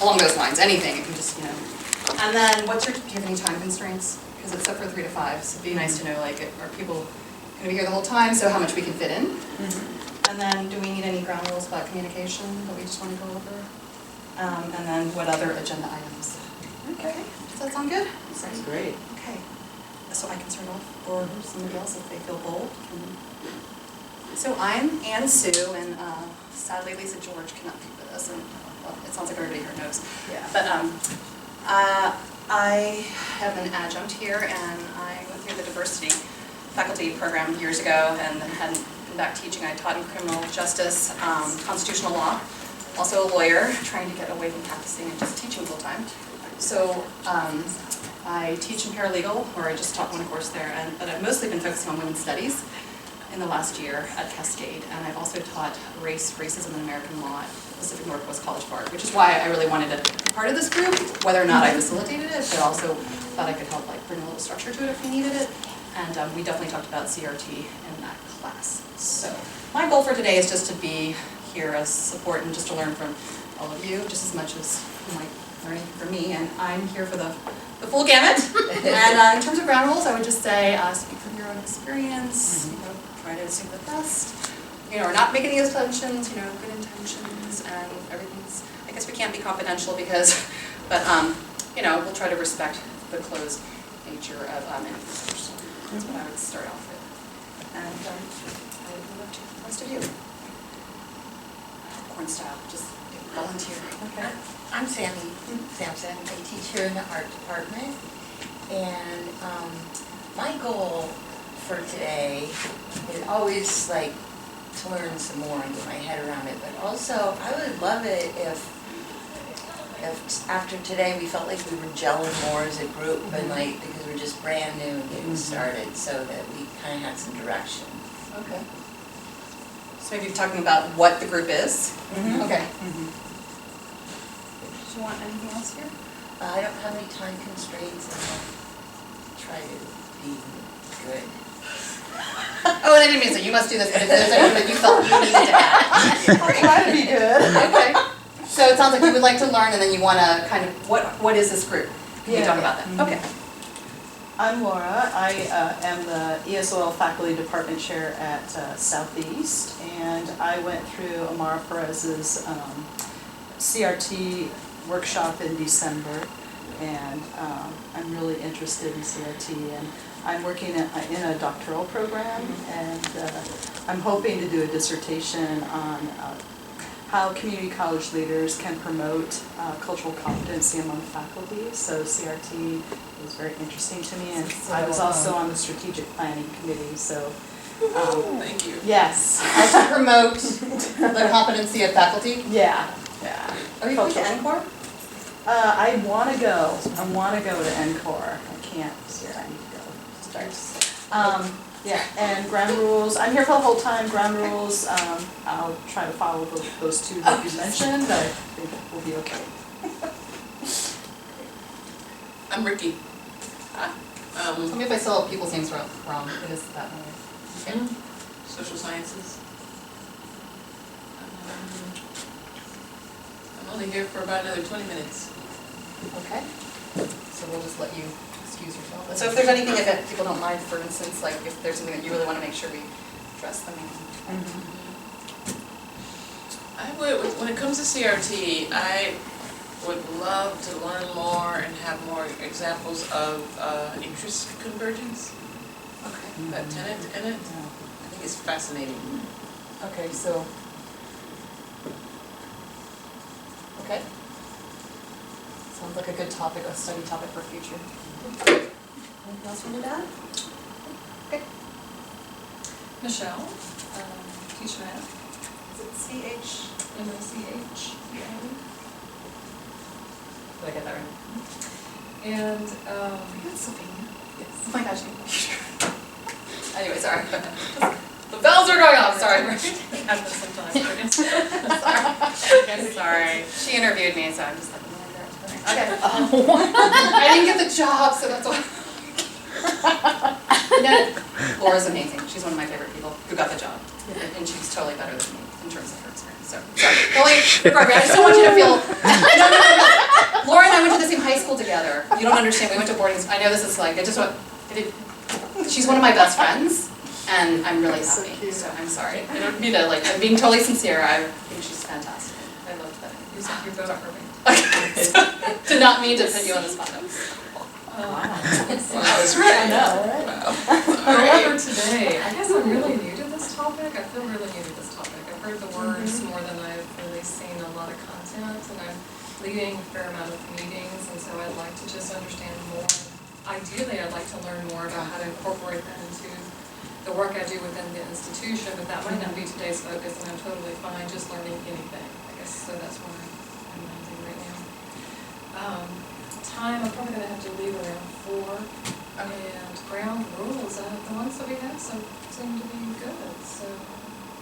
along those lines, anything, if you just, you know. And then, do you have any time constraints? Because it's set for 3 to 5, so it'd be nice to know, like, are people going to be here the whole time, so how much we can fit in? And then, do we need any ground rules about communication that we just want to go over? And then, what other agenda items? Okay, does that sound good? Sounds great. Okay, so I can start off, or somebody else if they feel bold. So I'm Ann Sue, and sadly Lisa George cannot be with us, and well, it sounds like everybody here knows. Yeah. But I am an adjunct here, and I went through the diversity faculty program years ago, and then hadn't been back teaching. I taught in criminal justice, constitutional law, also a lawyer, trying to get away from practicing and just teaching full time. So I teach in paralegal, where I just taught one course there, but I've mostly been focusing on women's studies in the last year at Cascade, and I've also taught racism, and American law at Pacific Northwest College Bar, which is why I really wanted to be part of this group, whether or not I facilitated it, but also thought I could help like bring a little structure to it if we needed it, and we definitely talked about CRT in that class. So my goal for today is just to be here as support and just to learn from all of you, just as much as you might learning from me, and I'm here for the full gamut. And in terms of ground rules, I would just say speak from your own experience, you know, try to assume the best, you know, or not make any assumptions, you know, good intentions, and everything's, I guess we can't be confidential because, but, you know, we'll try to respect the closed nature of anything. So that's what I would start off with. And I would love to the rest of you. Popcorn style, just volunteer. Okay. I'm Sammy Sampson. I teach here in the art department, and my goal for today is always like to learn some more and get my head around it, but also I would love it if after today we felt like we were gelling more as a group, and like because we're just brand new and getting started, so that we kind of had some direction. Okay. So maybe you're talking about what the group is? Okay. Do you want anything else here? I don't have any time constraints, and I'll try to be good. Oh, and I didn't mean to say you must do this, but if there's anything that you felt you needed to add. I'll try to be good. Okay. So it sounds like you would like to learn, and then you want to kind of, what is this group? Can you talk about that? Okay. I'm Laura. I am the ESOL Faculty Department Chair at Southeast, and I went through Amara Perez's CRT workshop in December, and I'm really interested in CRT, and I'm working in a doctoral program, and I'm hoping to do a dissertation on how community college leaders can promote cultural competency among faculty. So CRT is very interesting to me, and I was also on the strategic planning committee, so thank you. yes. As to promote the competency of faculty? Yeah. Are you going to NCORE? I want to go. I want to go to NCORE. I can't this year. I need to go. Start. Yeah, and ground rules. I'm here for the whole time. Ground rules. I'll try to follow those two that you mentioned. I think we'll be okay. I'm Ricky. Tell me if I spell people's names wrong. It is that way. Okay. Social sciences. I'm only here for about another 20 minutes. Okay. So we'll just let you excuse yourself. So if there's anything, if people don't mind, for instance, like if there's something that you really want to make sure we address them. I would, when it comes to CRT, I would love to learn more and have more examples of interest convergence. Okay. That tenet in it. I think it's fascinating. Okay, so. Okay. Sounds like a good topic, a study topic for future. Anything else you need to add? Okay. Michelle, teacher at, is it CH? Did I get that right? And, Pennsylvania. Yes. Oh my gosh. Anyway, sorry. The bells are going off, sorry. have this sometimes, Sorry. She interviewed me, so I'm just like, okay. I didn't get the job, so that's why. No, Laura's amazing. She's one of my favorite people who got the job. And she's totally better than me in terms of her experience. So, sorry. I just don't want you to feel, no. school together. You don't understand, we went to boarding, I know this is like, she's one of my best friends, and I'm really So happy, cute. so I'm sorry. I don't mean to, like, I'm being totally sincere, I think she's fantastic. I love that. You said you vote for me. Did not mean to put you on the spot. That was right. I know, right? Wow. However, today, I guess I'm really new to this topic. I feel really new to this topic. I've heard the words more than I've really seen a lot of content, and I'm leading a fair amount of meetings, and so I'd like to just understand more. Ideally, I'd like to learn more about how to incorporate that into the work I do within the institution, but that might not be today's focus, and I'm totally fine just learning anything. I guess, so that's why I'm landing right now. Time, I'm probably gonna have to leave around 4, and ground rules, the ones that we have seem to be good, so.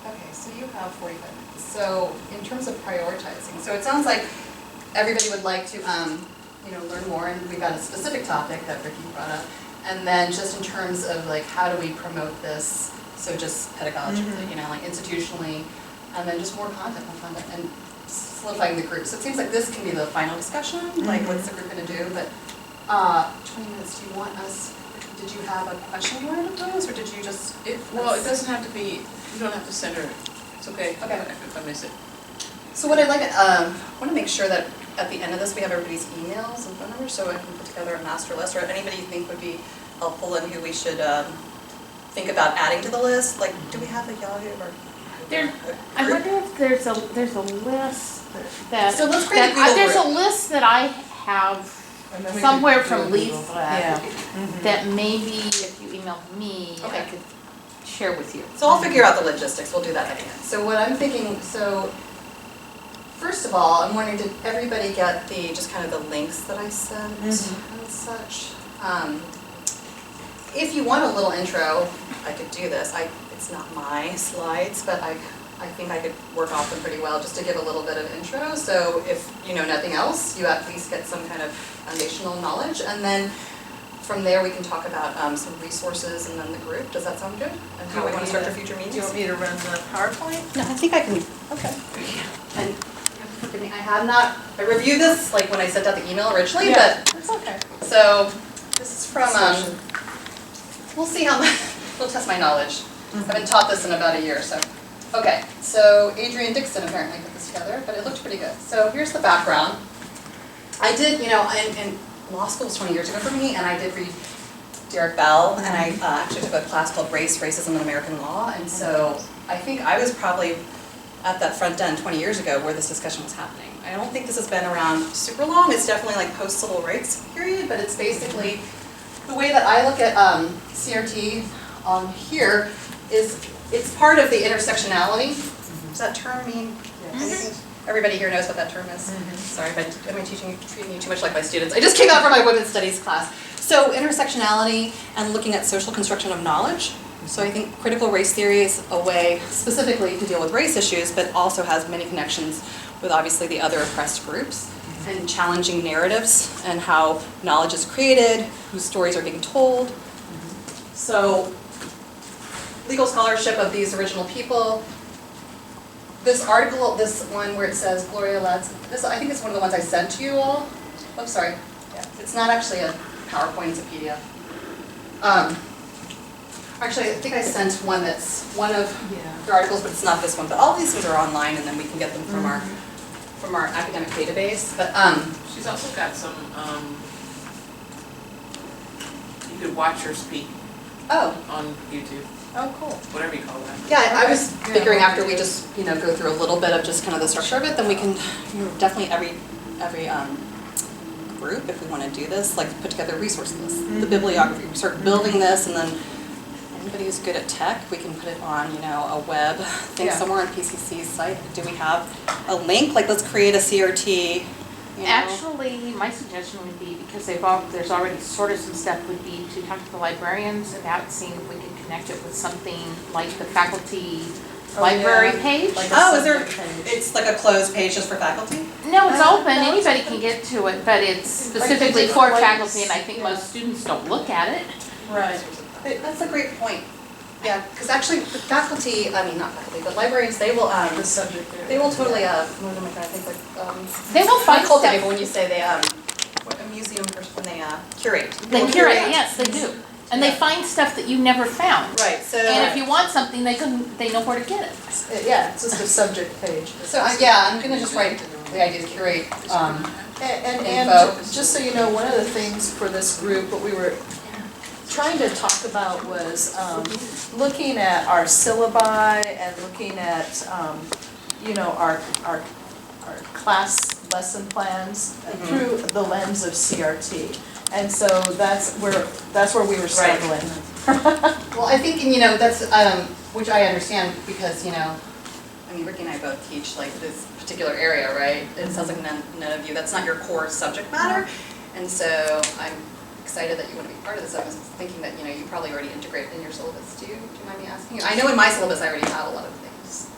Okay, so you have 45 minutes. So in terms of prioritizing, so it sounds like everybody would like to, learn more, and we've got a specific topic that Ricky brought up. And then just in terms of like, how do we promote this? So just pedagogically, like institutionally, and then just more content, and solidifying the group. So it seems like this can be the final discussion, like what's the group gonna do, but 20 minutes, do you want us, did you have a question you wanted to pose, or did you just? Well, it doesn't have to be, you don't have to center it. It's okay Okay. if I miss it. So what I'd like, I want to make sure that at the end of this, we have everybody's emails and phone numbers, so I can put together a master list, or anybody you think would be helpful and who we should think about adding to the list. Like, do we have a Yahoo or? I wonder if there's a list that. So let's create a Google There's a group. list that I have And then we somewhere could do from a Google. Lisa Yeah. that maybe if you email me, I Okay. could share with you. So I'll figure out the logistics, we'll do that at the end. So what I'm thinking, first of all, I'm wondering, did everybody get just kind of the links that I sent and such? If you want a little intro, I could do this. It's not my slides, but I think I could work off them pretty well just to give a little bit of intro. So if you know nothing else, you at least get some kind of foundational knowledge. And then from there, we can talk about some resources and then the group. Does that sound good? And how we want to structure future meetings? Do you want me to run the PowerPoint? No, I think I can, okay. And forgive me, I reviewed this like when I sent out the email originally, but, It's okay. so this is from, we'll see we'll test my knowledge. I've been taught this in about a year, so. Okay, so Adrian Dixon apparently put this together, but it looked pretty good. So here's the background. I did, in law school was 20 years ago for me, and I did read Derek Bell, and I actually took a class called Racism in American Law, and so I think I was probably at that front end 20 years ago where this discussion was happening. I don't think this has been around super long, it's definitely like post-civil rights period, but it's basically, the way that I look at CRT on here is, it's part of the intersectionality. Does that term mean anything? Everybody here knows what that term is? Sorry, but am I treating you too much like my students? I just came out from my women's studies class. So intersectionality and looking at social construction of knowledge. So I think critical race theory is a way specifically to deal with race issues, but also has many connections with obviously the other oppressed groups, and challenging narratives and how knowledge is created, whose stories are being told. So legal scholarship of these original people. This article, this one where it says Gloria Ladson, I think it's one of the ones I sent to you all. Oh, sorry. Yeah, it's not actually a PowerPoint, it's a PDF. Actually, I think I sent one that's one of the articles, but it's not this one. But all these things are online, and then we can get them from our academic database. But She's also got some, you could watch her speak on YouTube, oh, cool. whatever you call that. Yeah, I was figuring after we just, go through a little bit of just kind of the structure of it, then we can, definitely every group, if we want to do this, like put together a resource list, the bibliography, we start building this, and then anybody who's good at tech, we can put it on, a web thing somewhere on PCC's site. Do we have a link? Like, let's create a CRT, Actually, my suggestion would be, because there's already sort of some stuff, would be to talk to the librarians about seeing if we can connect it with something like the faculty library page. Like a Oh, is there, subject page. it's like a closed page just for faculty? No, it's open, No, it's anybody can get to it, but it's specifically for faculty, and I think most students don't look at it. Right. That's a great point. Yeah, because actually, the faculty, not faculty, but librarians, they will, The subject there. totally, what am I trying to think, like, They will I find cultivate, stuff. but when you say they, museum when they curate. They curate, yes, they do. And they find stuff that you never found. Right, so. And if you want something, they know where to get it. Yeah, it's just a subject page. So, yeah, I'm gonna just write the idea to curate, And info. just so you know, one of the things for this group, what we were trying to talk about was looking at our syllabi and looking at, our class lesson plans through the lens of CRT. And so that's where we were struggling. Well, I think, that's, which I understand because, I mean, Ricky and I both teach like this particular area, right? It sounds like none of you, that's not your core subject matter. And so I'm excited that you want to be part of this. I was thinking that, you probably already integrate in your syllabus. Do you mind me asking? I know in my syllabus I already have a lot of things.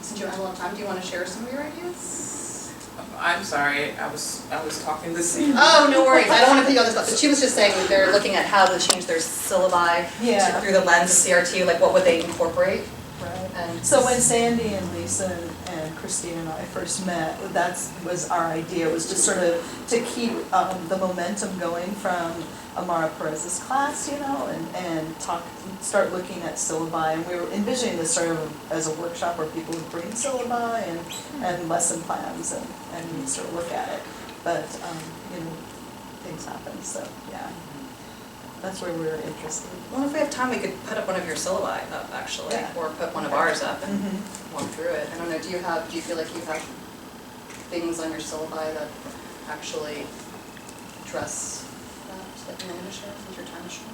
Since you have a lot of time, do you want to share some of your ideas? I'm sorry, I was talking this. Oh, no worries, I don't want to put you on the spot, but she was just saying that they're looking at how to change their syllabi Yeah. through the lens of CRT, like what would they incorporate? Right. And So when Sandy and Lisa and Christine and I first met, that was our idea, was just sort of to keep the momentum going from Amara Perez's class, and start looking at syllabi. And we were envisioning this sort of as a workshop where people would bring syllabi and lesson plans and we'd sort of look at it. But, things happen, so, yeah. That's where we were interested. well, if we have time, we could put up one of your syllabi up, actually, Yeah. or put one of ours up and Mhm. walk through it. I don't know, do you feel like you have things on your syllabi that actually address that you want to share with your time to share?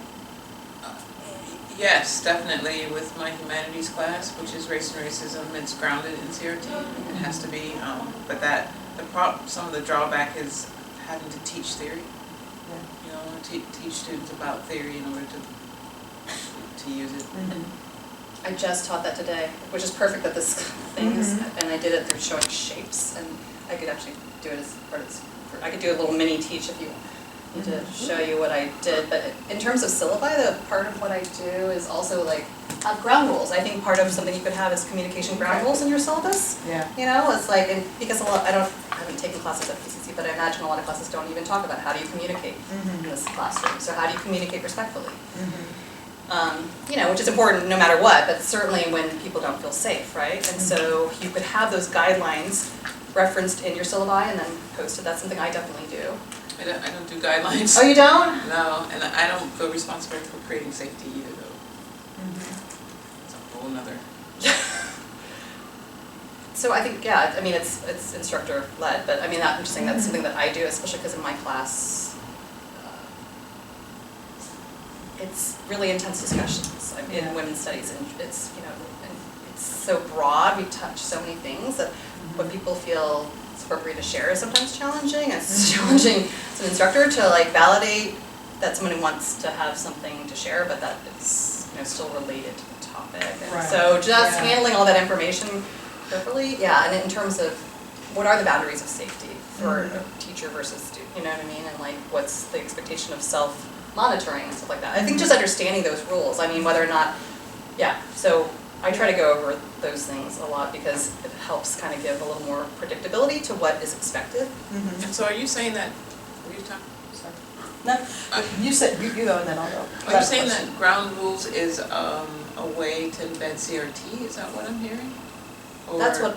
Yes, definitely with my humanities class, which is race and racism, it's grounded in CRT. It has to be, but some of the drawback is having to teach theory. Teach students about theory in order to use it. I just taught that today, which is perfect that this thing is, and I did it through showing shapes, and I could actually do it as part of, I could do a little mini teach if you need to show you what I did, but in terms of syllabi, the part of what I do is also like ground rules. I think part of something you could have is communication ground rules in your syllabus. Yeah. It's like, and because I haven't taken classes at PCC, but I imagine a lot of classes don't even talk about how do you communicate in this classroom. So how do you communicate respectfully? Which is important no matter what, but certainly when people don't feel safe, right? And so you could have those guidelines referenced in your syllabi and then posted. That's something I definitely do. I don't do guidelines. Oh, you don't? No, and I don't feel responsible for creating safety either, though. It's a whole nother. So I think, it's instructor led, but I'm just saying that's something that I do, especially because in my class, it's really intense discussions in women's studies, and it's, and it's so broad, we touch so many things that what people feel it's appropriate to share is sometimes challenging. It's challenging as an instructor to validate that someone wants to have something to share, but that it's still related to the topic. And so just handling all that information carefully, and in terms of what are the boundaries of safety for a teacher versus student, you know what I mean? And what's the expectation of self-monitoring and stuff like that. I think just understanding those rules, whether or not, so I try to go over those things a lot because it helps kind of give a little more predictability to what is expected. And so are you saying that, were you talking? Sorry. No, you said, you go and then I'll go. Are you saying that ground rules is a way to embed CRT? Is that what I'm hearing? Or That's what,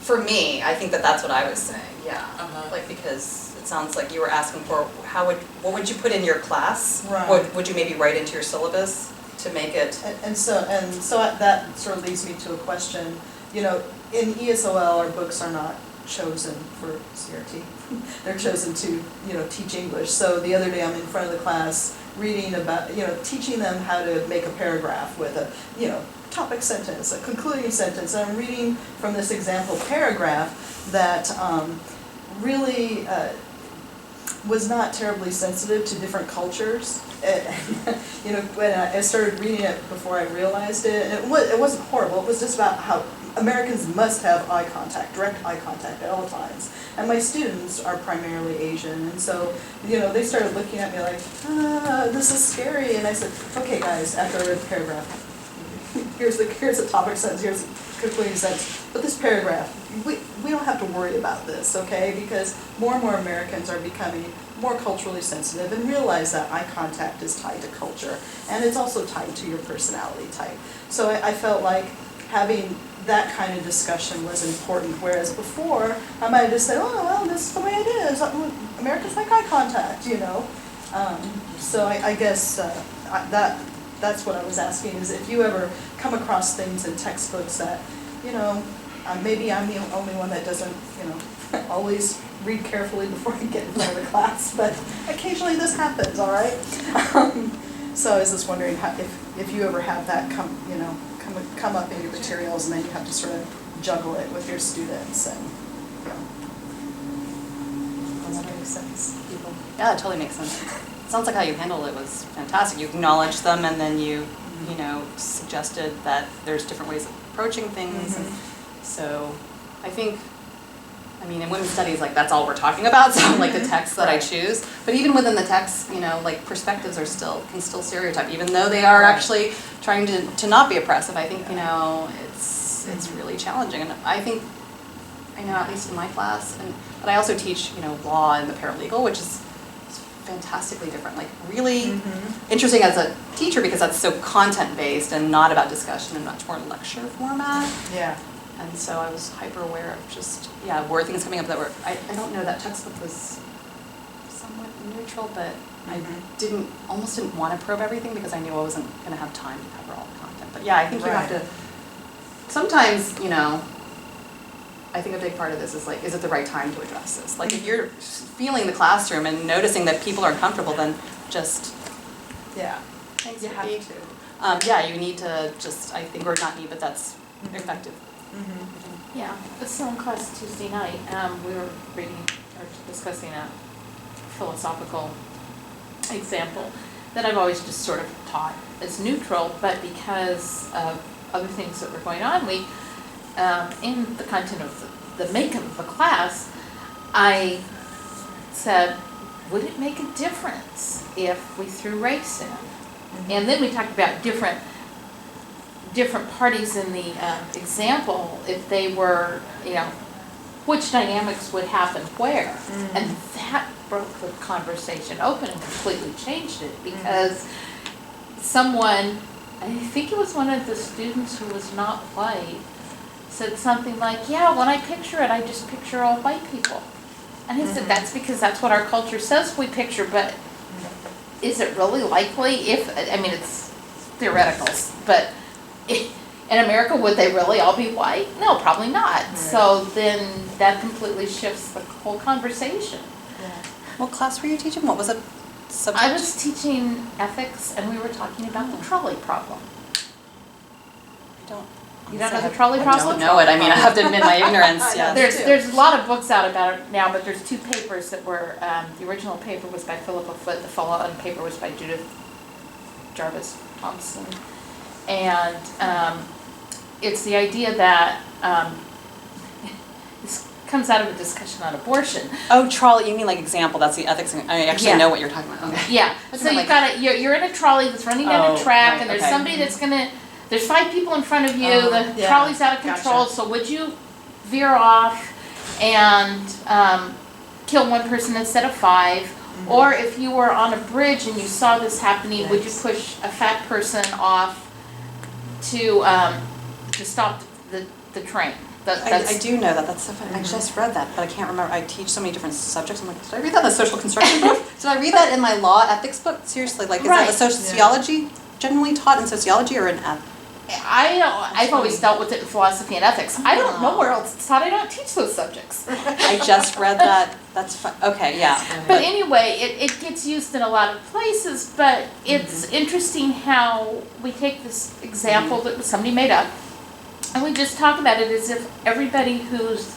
for me, I think that's what I was saying, Uh-huh. Because it sounds like you were asking for, what would you put in your class? Right. Would you maybe write into your syllabus to make it? And so that sort of leads me to a question. In ESOL, our books are not chosen for CRT. They're chosen to, teach English. So the other day I'm in front of the class reading about, teaching them how to make a paragraph with a, topic sentence, a concluding sentence. And I'm reading from this example paragraph that really was not terribly sensitive to different cultures. When I started reading it before I realized it, and it wasn't horrible, it was just about how Americans must have eye contact, direct eye contact at all times. And my students are primarily Asian, and so, they started looking at me like, this is scary. And I said, okay guys, after I read the paragraph, here's the topic sentence, here's the concluding sentence, but this paragraph, we don't have to worry about this, okay? Because more and more Americans are becoming more culturally sensitive and realize that eye contact is tied to culture, and it's also tied to your personality type. So I felt like having that kind of discussion was important, whereas before, I might have just said, oh, well, this is the way it is. Americans like eye contact, you know? So I guess that's what I was asking, is if you ever come across things in textbooks that, you know, maybe I'm the only one that doesn't, you know, always read carefully before I get in front of the class, but occasionally this happens, all right? So I was just wondering how, if you ever have that come up in your materials, and then you have to sort of juggle it with your students, and, you know. Does that make sense? Yeah, it totally makes sense. Sounds like how you handled it was fantastic. You acknowledged them, and then you suggested that there's different ways of approaching things. And so I think, I mean, in women's studies, like, that's all we're talking about, so like the texts that I choose. But even within the text, like, perspectives are can still stereotype, even though they are actually trying to not be oppressive. I think, it's really challenging. And I think, I know, at least in my class, but I also teach, law and the paralegal, which is fantastically different, like really interesting as a teacher, because that's so content-based and not about discussion and much more lecture format. Yeah. And so I was hyper aware of just, were things coming up that were, I don't know, that textbook was somewhat neutral, but I almost didn't want to probe everything because I knew I wasn't going to have time to cover all the content. But yeah, I think you have to, sometimes, I think a big part of this is like, is it the right time to address this? Like, if you're feeling the classroom and noticing that people are uncomfortable, then just, thanks, You have Vicki. to. You need to just, I think, or not need, but that's effective. Yeah, so in class Tuesday night, we were reading or discussing a philosophical example that I've always just sort of taught as neutral, but because of other things that were going on, we, in the content of the makeup of the class, I said, would it make a difference if we threw race in? And then we talked about different parties in the example, if they were, which dynamics would happen where. And that broke the conversation open and completely changed it, because someone, I think it was one of the students who was not white, said something like, yeah, when I picture it, I just picture all white people. And I said, that's because that's what our culture says we picture, but is it really likely it's theoretical, but in America, would they really all be white? No, probably not. Right. So then that completely shifts the whole conversation. Yeah. What class were you teaching? What was the subject? I was teaching ethics, and we were talking about the trolley problem. You don't know the trolley problem? I don't know it. I mean, I have to admit my ignorance. Yeah. There's a lot of books out about it now, but there's two papers that were, the original paper was by Philippa Foote, the follow-on paper was by Judith Jarvis Thompson. And it's the idea that, this comes out of a discussion on abortion. Oh, trolley, you mean like example, that's the ethics, I actually know what you're talking about. Okay. Yeah, so you've got you're in a trolley that's running down a track, and there's somebody that's there's 5 people in front of you, the trolley's out of control, so would you veer off and kill one person instead of 5? Or if you were on a bridge and you saw this happening, would you push a fat person off to stop the train? I do know that. That's so funny. I just read that, but I can't remember. I teach so many different subjects. I'm like, did I read that in the social construction book? Did I read that in my law ethics book? Seriously, like, is that the sociology generally taught in sociology or in ethics? I've always dealt with it in philosophy and ethics. I don't know where else it's taught. I don't teach those subjects. I just read that. That's fun. Okay, yeah. But anyway, it gets used in a lot of places, but it's interesting how we take this example that somebody made up, and we just talk about it as if everybody who's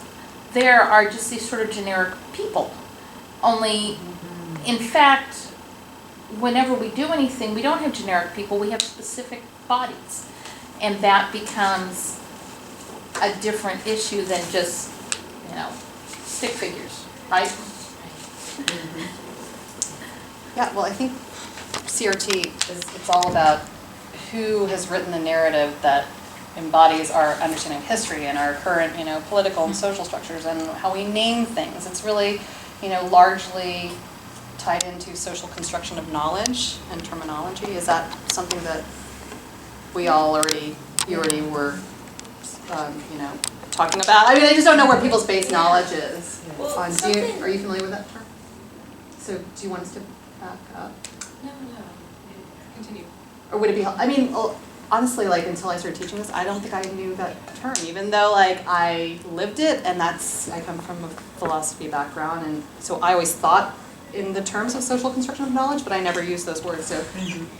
there are just these sort of generic people. Only, in fact, whenever we do anything, we don't have generic people, we have specific bodies. And that becomes a different issue than just, stick figures, right? Yeah, well, I think CRT it's all about who has written the narrative that embodies our understanding of history and our current, political and social structures and how we name things. It's really, largely tied into social construction of knowledge and terminology. Is that something that you already were, talking about? I mean, I just don't know where people's base knowledge is. Well, Are you familiar with that term? So do you want us to back up? No, continue. Or would it be, honestly, until I started teaching this, I don't think I knew that term, even though I lived it, and I come from a philosophy background, and so I always thought in the terms of social construction of knowledge, but I never used those words, so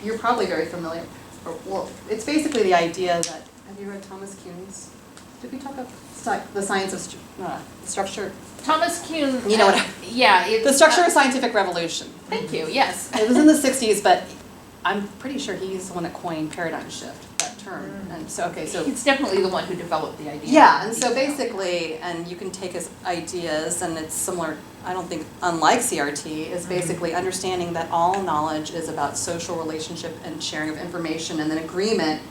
you're probably very familiar. Well, it's basically the idea that, have you read Thomas Kuhn's, did we talk about the science of structure? Thomas Kuhn. You know what? The structure of scientific revolution. Thank you, yes. It was in the 60s, but I'm pretty sure he's the one that coined paradigm shift, that term. And so, He's definitely the one who developed the idea. yeah, and so basically, and you can take his ideas, and it's similar, I don't think, unlike CRT, is basically understanding that all knowledge is about social relationship and sharing of information, and then agreement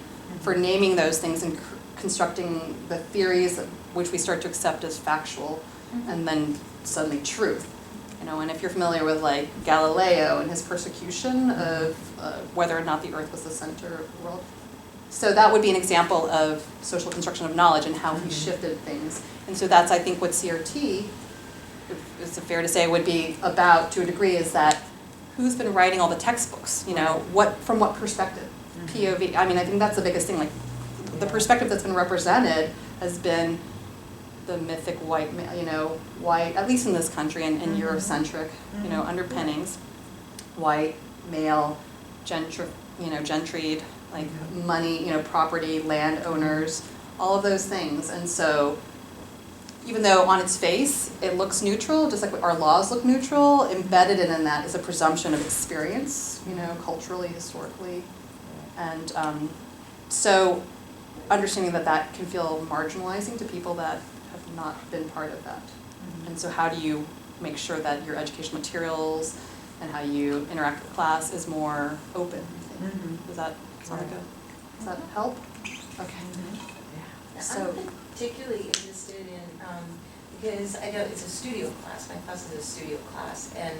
for naming those things and constructing the theories which we start to accept as factual, and then suddenly truth. And if you're familiar with Galileo and his persecution of whether or not the Earth was the center of the world. So that would be an example of social construction of knowledge and how he shifted things. And so that's, I think, what CRT, is it fair to say, would be about to a degree, is that who's been writing all the textbooks, from what perspective? POV, I think that's the biggest thing, the perspective that's been represented has been the mythic white, white, at least in this country, and Eurocentric, underpinnings, white, male, gentried, money, property, landowners, all of those things. And so, even though on its face it looks neutral, just like our laws look neutral, embedded in that is a presumption of experience, culturally, historically, and so understanding that can feel marginalizing to people that have not been part of that. And so how do you make sure that your educational materials and how you interact with class is more open? Does that sound like does that help? Okay. So I'm particularly interested in, because I know it's a studio class, my class is a studio class, and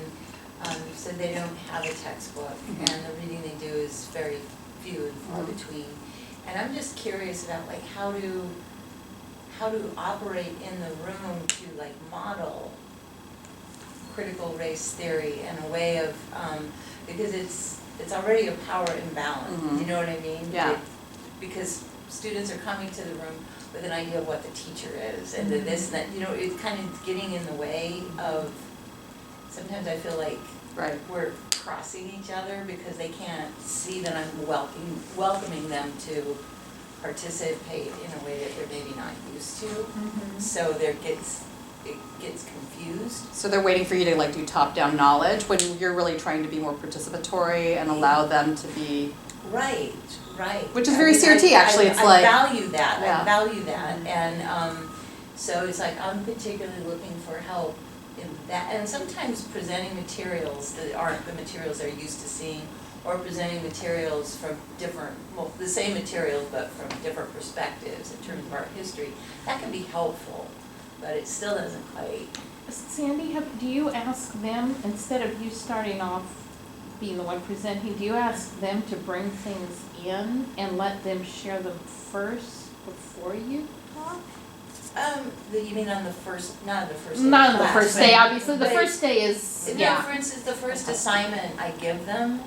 so they don't have a textbook, and the reading they do is very few and far between. And I'm just curious about how to operate in the room to model critical race theory in a way of, because it's already a power imbalance, you know what I mean? Yeah. Because students are coming to the room with an idea of what the teacher is, and the this and that, it's kind of getting in the way of, sometimes I feel like we're crossing each other because they can't see that I'm welcoming them to participate in a way that they're maybe not used to. So it gets confused. So they're waiting for you to do top-down knowledge when you're really trying to be more participatory and allow them to be Right. Which is very CRT, actually. It's I value that. Yeah. I value that, and so it's I'm particularly looking for help in that, and sometimes presenting materials that aren't the materials they're used to seeing, or presenting materials from the same materials but from different perspectives in terms of art history. That can be helpful, but it still doesn't quite. Sandy, do you ask them, instead of you starting off being the one presenting, do you ask them to bring things in and let them share them first before you talk? You mean on the first, not on the first day? Not on the class, first day, obviously. The first day is, yeah. For instance, the first assignment I give them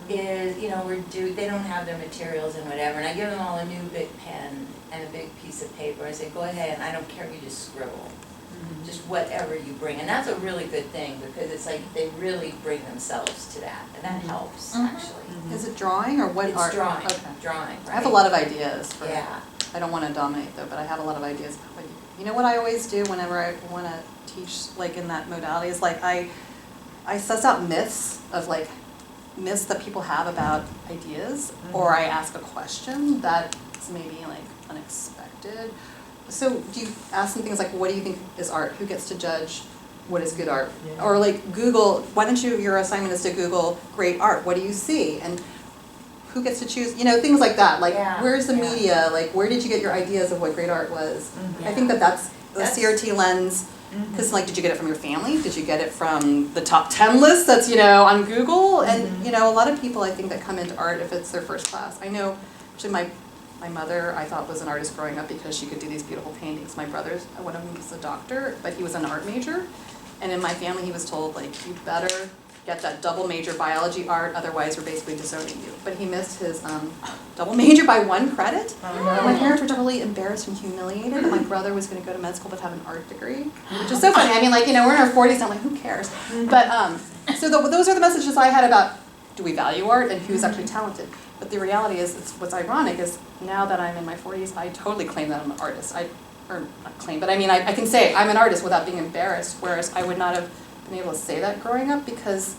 is, they don't have their materials and whatever, and I give them all a new big pen and a big piece of paper. I say, go ahead, and I don't care if you just scribble. Just whatever you bring, and that's a really good thing, because it's they really bring themselves to that, and that helps, actually. Is it drawing or what art? It's drawing, Okay. drawing, right? I have a lot of ideas for, Yeah. I don't want to dominate though, but I have a lot of ideas. You know what I always do whenever I want to teach in that modality is I suss out myths of myths that people have about ideas, or I ask a question that's maybe unexpected. So do you ask them things like, what do you think is art? Who gets to judge what is good art? Yeah. Or Google, why don't your assignment is to Google great art, what do you see? And who gets to choose, you know, things like that, like, Yeah, where's the yeah. media, like, where did you get your ideas of what great art was? I think that's the That's- CRT lens, because like, did you get it from your family? Did you get it from the top 10 list that's, you know, on Google? And, you know, a lot of people, I think, that come into art if it's their first class. I know, actually, my mother, I thought, was an artist growing up because she could do these beautiful paintings. My brother's, one of them was a doctor, but he was an art major. And in my family, he was told, like, you better get that double major biology art, otherwise we're basically disowning you. But he missed his double major by 1 credit. And my parents were totally embarrassed and humiliated that my brother was gonna go to med school but have an art degree, which is so funny. I mean, like, you know, we're in our 40s now, like, who cares? But, so those are the messages I had about, do we value art and who's actually talented? But the reality is, what's ironic is, now that I'm in my 40s, I totally claim that I'm an artist. Or not claim, but I mean, I can say I'm an artist without being embarrassed, whereas I would not have been able to say that growing up because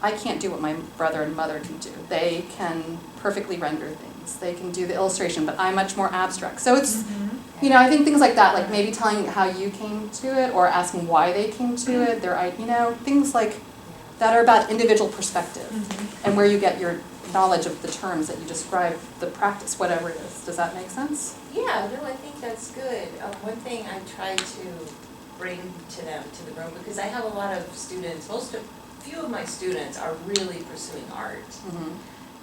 I can't do what my brother and mother can do. They can perfectly render things. They can do the illustration, but I'm much more abstract. So it's, you know, I think things like that, like maybe telling how you came to it or asking why they came to it, you know, things like that are about individual perspective and where you get your knowledge of the terms that you describe the practice, whatever it is. Does that make sense? Yeah, no, I think that's good. One thing I try to bring to them, to the room, because I have a lot of students, few of my students are really pursuing art.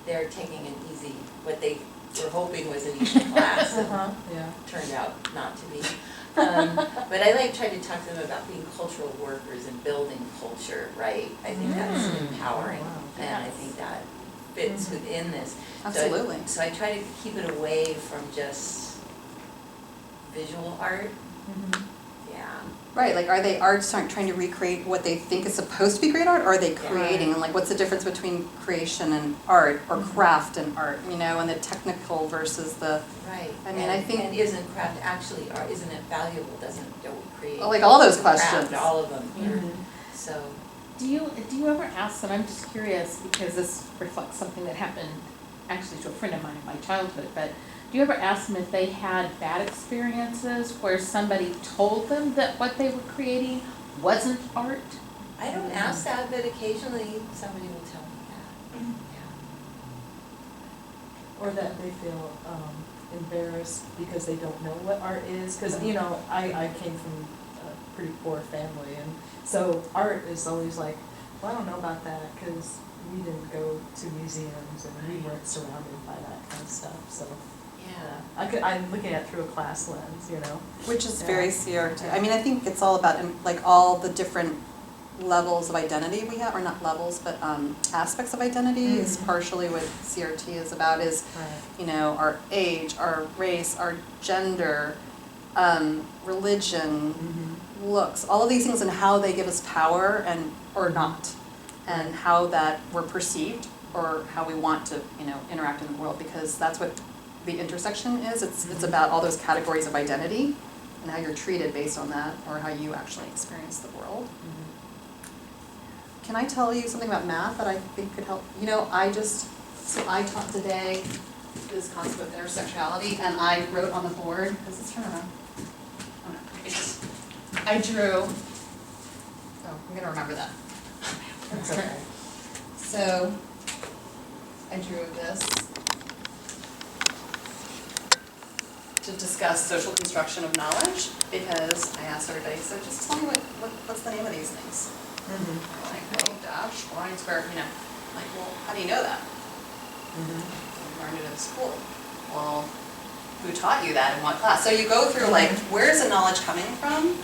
They're taking an easy, what they were hoping was an easy class, and turned out not to be. But I like try to talk to them about being cultural workers and building culture, right? I think that's empowering, and I think that fits within this. Absolutely. So I try to keep it away from just visual art. Yeah. Right, like are they artists trying to recreate what they think is supposed to be great art, or are they creating? And like what's the difference between creation and art, or craft and art, you know, and the technical versus the... Right. I mean, I think... And isn't craft actually art, isn't it valuable, don't create... Like all those craft, questions. all of them. So... Do you ever ask them, I'm just curious, because this reflects something that happened actually to a friend of mine in my childhood, but do you ever ask them if they had bad experiences where somebody told them that what they were creating wasn't art? I don't ask that, but occasionally somebody will tell me that. Or that they feel embarrassed because they don't know what art is. Because, you know, I came from a pretty poor family, and so art is always like, well, I don't know about that because we didn't go to museums and we weren't surrounded by that kind of stuff. So Yeah. I'm looking at it through a class lens, you know. Which is very CRT. I mean, I think it's all about like all the different levels of identity we have, or not levels, but aspects of identity is partially what CRT is about, is, you know, our age, our race, our gender, religion, looks, all of these things, and how they give us power and or not, and how that we're perceived or how we want to, you know, interact in the world, because that's what the intersection is. It's about all those categories of identity and how you're treated based on that, or how you actually experience the world. Can I tell you something about math that I think could help? You know, I taught today this concept of intersectionality, and I wrote on the board, does this turn around? Oh no, I drew, I'm gonna remember that. That's okay. So, I drew this to discuss social construction of knowledge, because I asked everybody, so just tell me what's the name of these things? Like, well, dash, line, square, you know. Like, well, how do you know that? You learned it in school. Well, who taught you that in what class? So you go through like, where's the knowledge coming from?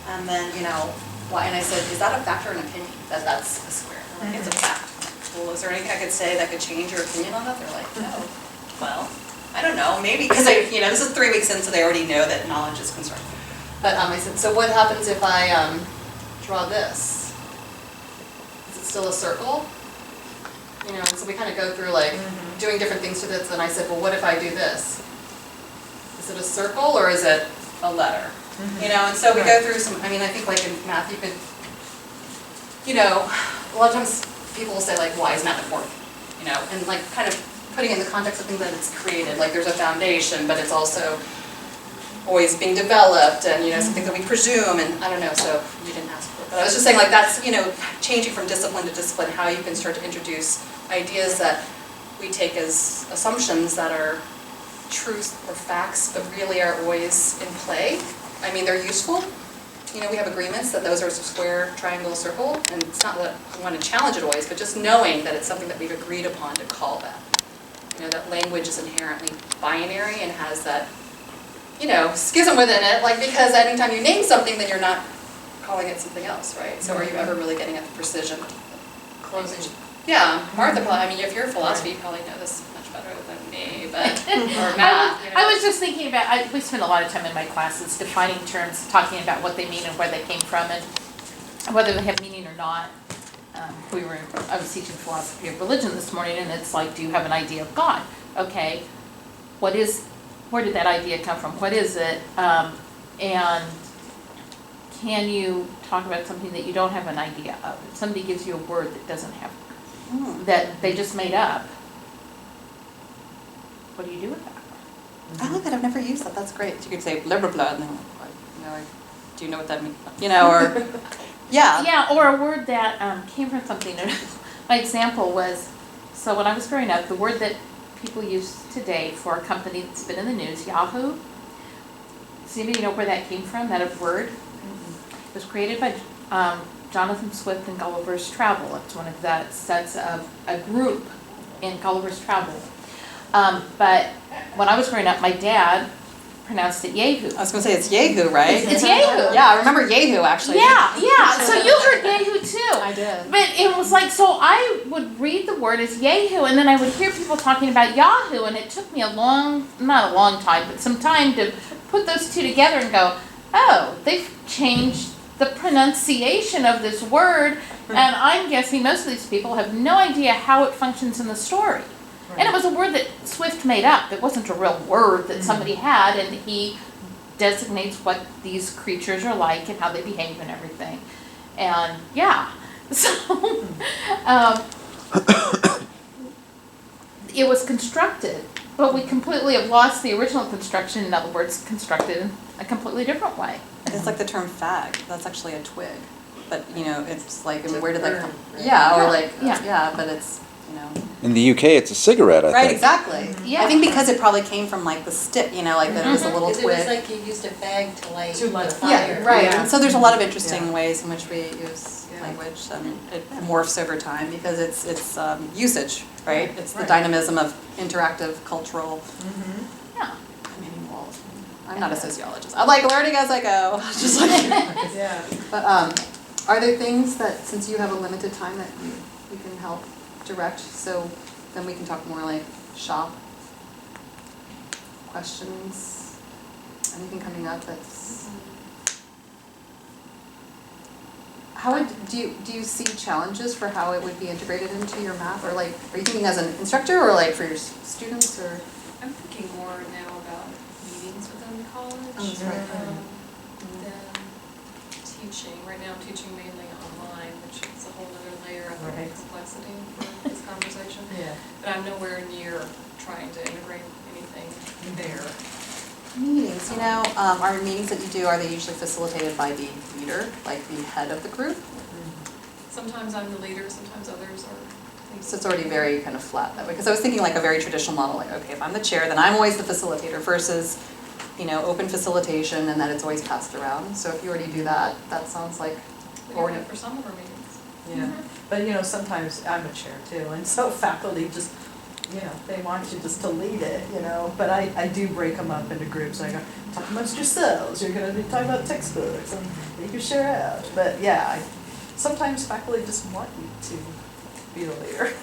And then, you know, why, and I said, is that a fact or an opinion, that that's a square? They're like, it's a fact. Well, is there anything I could say that could change your opinion on that? They're like, no. Well, I don't know, maybe, because you know, this is 3 weeks in, so they already know that knowledge is constructed. But I said, so what happens if I draw this? Is it still a circle? You know, and so we kind of go through like doing different things to this, and I said, well, what if I do this? Is it a circle or is it a letter? You know, and so we go through some, I mean, I think like in math you could, you know, a lot of times people will say like, why is math important? You know, and like kind of putting in the context of things that it's created, like there's a foundation, but it's also always being developed, and you know, some things that we presume, and I don't know, so you didn't ask for it. But I was just saying like that's, you know, changing from discipline to discipline, how you can start to introduce ideas that we take as assumptions that are truth or facts, but really are always in play. I mean, they're useful. You know, we have agreements that those are square, triangle, circle, and it's not that I want to challenge it always, but just knowing that it's something that we've agreed upon to call that. You know, that language is inherently binary and has that, you know, schism within it, like, because anytime you name something, then you're not calling it something else, right? So are you ever really getting at the precision? Closing. Yeah, Martha, I mean, if you're a philosophy, you probably know this much better than me, but, or math, you know. I was just thinking about, we spend a lot of time in my classes defining terms, talking about what they mean and where they came from and whether they have meaning or not. I was teaching philosophy of religion this morning, and it's like, do you have an idea of God? Okay, where did that idea come from? What is it? And can you talk about something that you don't have an idea of? If somebody gives you a word that doesn't have, that they just made up, what do you do with that? I like that, I've never used that, that's great. You could say blah, blah, blah, and then, like, you know, like, do you know what that means? You know, or, yeah. Yeah, or a word that came from something. My example was, so when I was growing up, the word that people use today for a company that's been in the news, Yahoo. Does anybody know where that came from, that word? It was created by Jonathan Swift in Gulliver's Travel. It's one of the sets of a group in Gulliver's Travel. But when I was growing up, my dad pronounced it Yahoo. I was gonna say it's Yahoo, right? It's Yahoo. Yeah, I remember Yahoo actually. Yeah. So you heard Yahoo too. I did. But it was like, so I would read the word as Yahoo, and then I would hear people talking about Yahoo, and it took me not a long time, but some time to put those two together and go, oh, they've changed the pronunciation of this word, and I'm guessing most of these people have no idea how it functions in the story. And it was a word that Swift made up. It wasn't a real word that somebody had, and he designates what these creatures are like and how they behave and everything. And yeah, so it was constructed, but we completely have lost the original construction. In other words, constructed in a completely different way. It's like the term fag, that's actually a twig. But, you know, it's like, I mean, where did that come? Right. Yeah, or like, Yeah. yeah, but it's, you know. In the UK, it's a cigarette, I Right, think. exactly. Yeah. I think because it probably came from like the stick, you know, like that it was a little Because it was twig. like you used a fag to light To light the a fire. Yeah, right, Yeah. and so there's a lot of interesting ways in which we use Yeah. language, and it morphs over time because it's usage, right? It's the Right. dynamism of interactive cultural, Yeah. I mean, well, I'm not a sociologist. I like learning as I go, just like, Yeah. but, are there things that, since you have a limited time, that you can help direct, so then we can talk more like shop questions, anything coming up that's, how would, do you see challenges for how it would be integrated into your math, or like, are you thinking as an instructor, or like for your students, or? I'm thinking more now about meetings within college. Oh, that's right. Than teaching. Right now I'm teaching mainly online, which is a whole other layer of Right. complexity for this conversation. Yeah. But I'm nowhere near trying to integrate anything there. Meetings, you know, are meetings that you do, are they usually facilitated by the leader, like the head of the group? Sometimes I'm the leader, sometimes others are. So it's already very kind of flat that way, because I was thinking like a very traditional model, like, okay, if I'm the chair, then I'm always the facilitator versus, you know, open facilitation and that it's always passed around. So if you already do that, that sounds like, We or have it for some of our meetings. Yeah, but you know, sometimes I'm a chair too, and so faculty just, you know, they want you just to lead it, you know, but I do break them up into groups. I go, talk amongst yourselves, you're gonna be talking about textbooks, and you can share out. But yeah, sometimes faculty just want you to be the leader.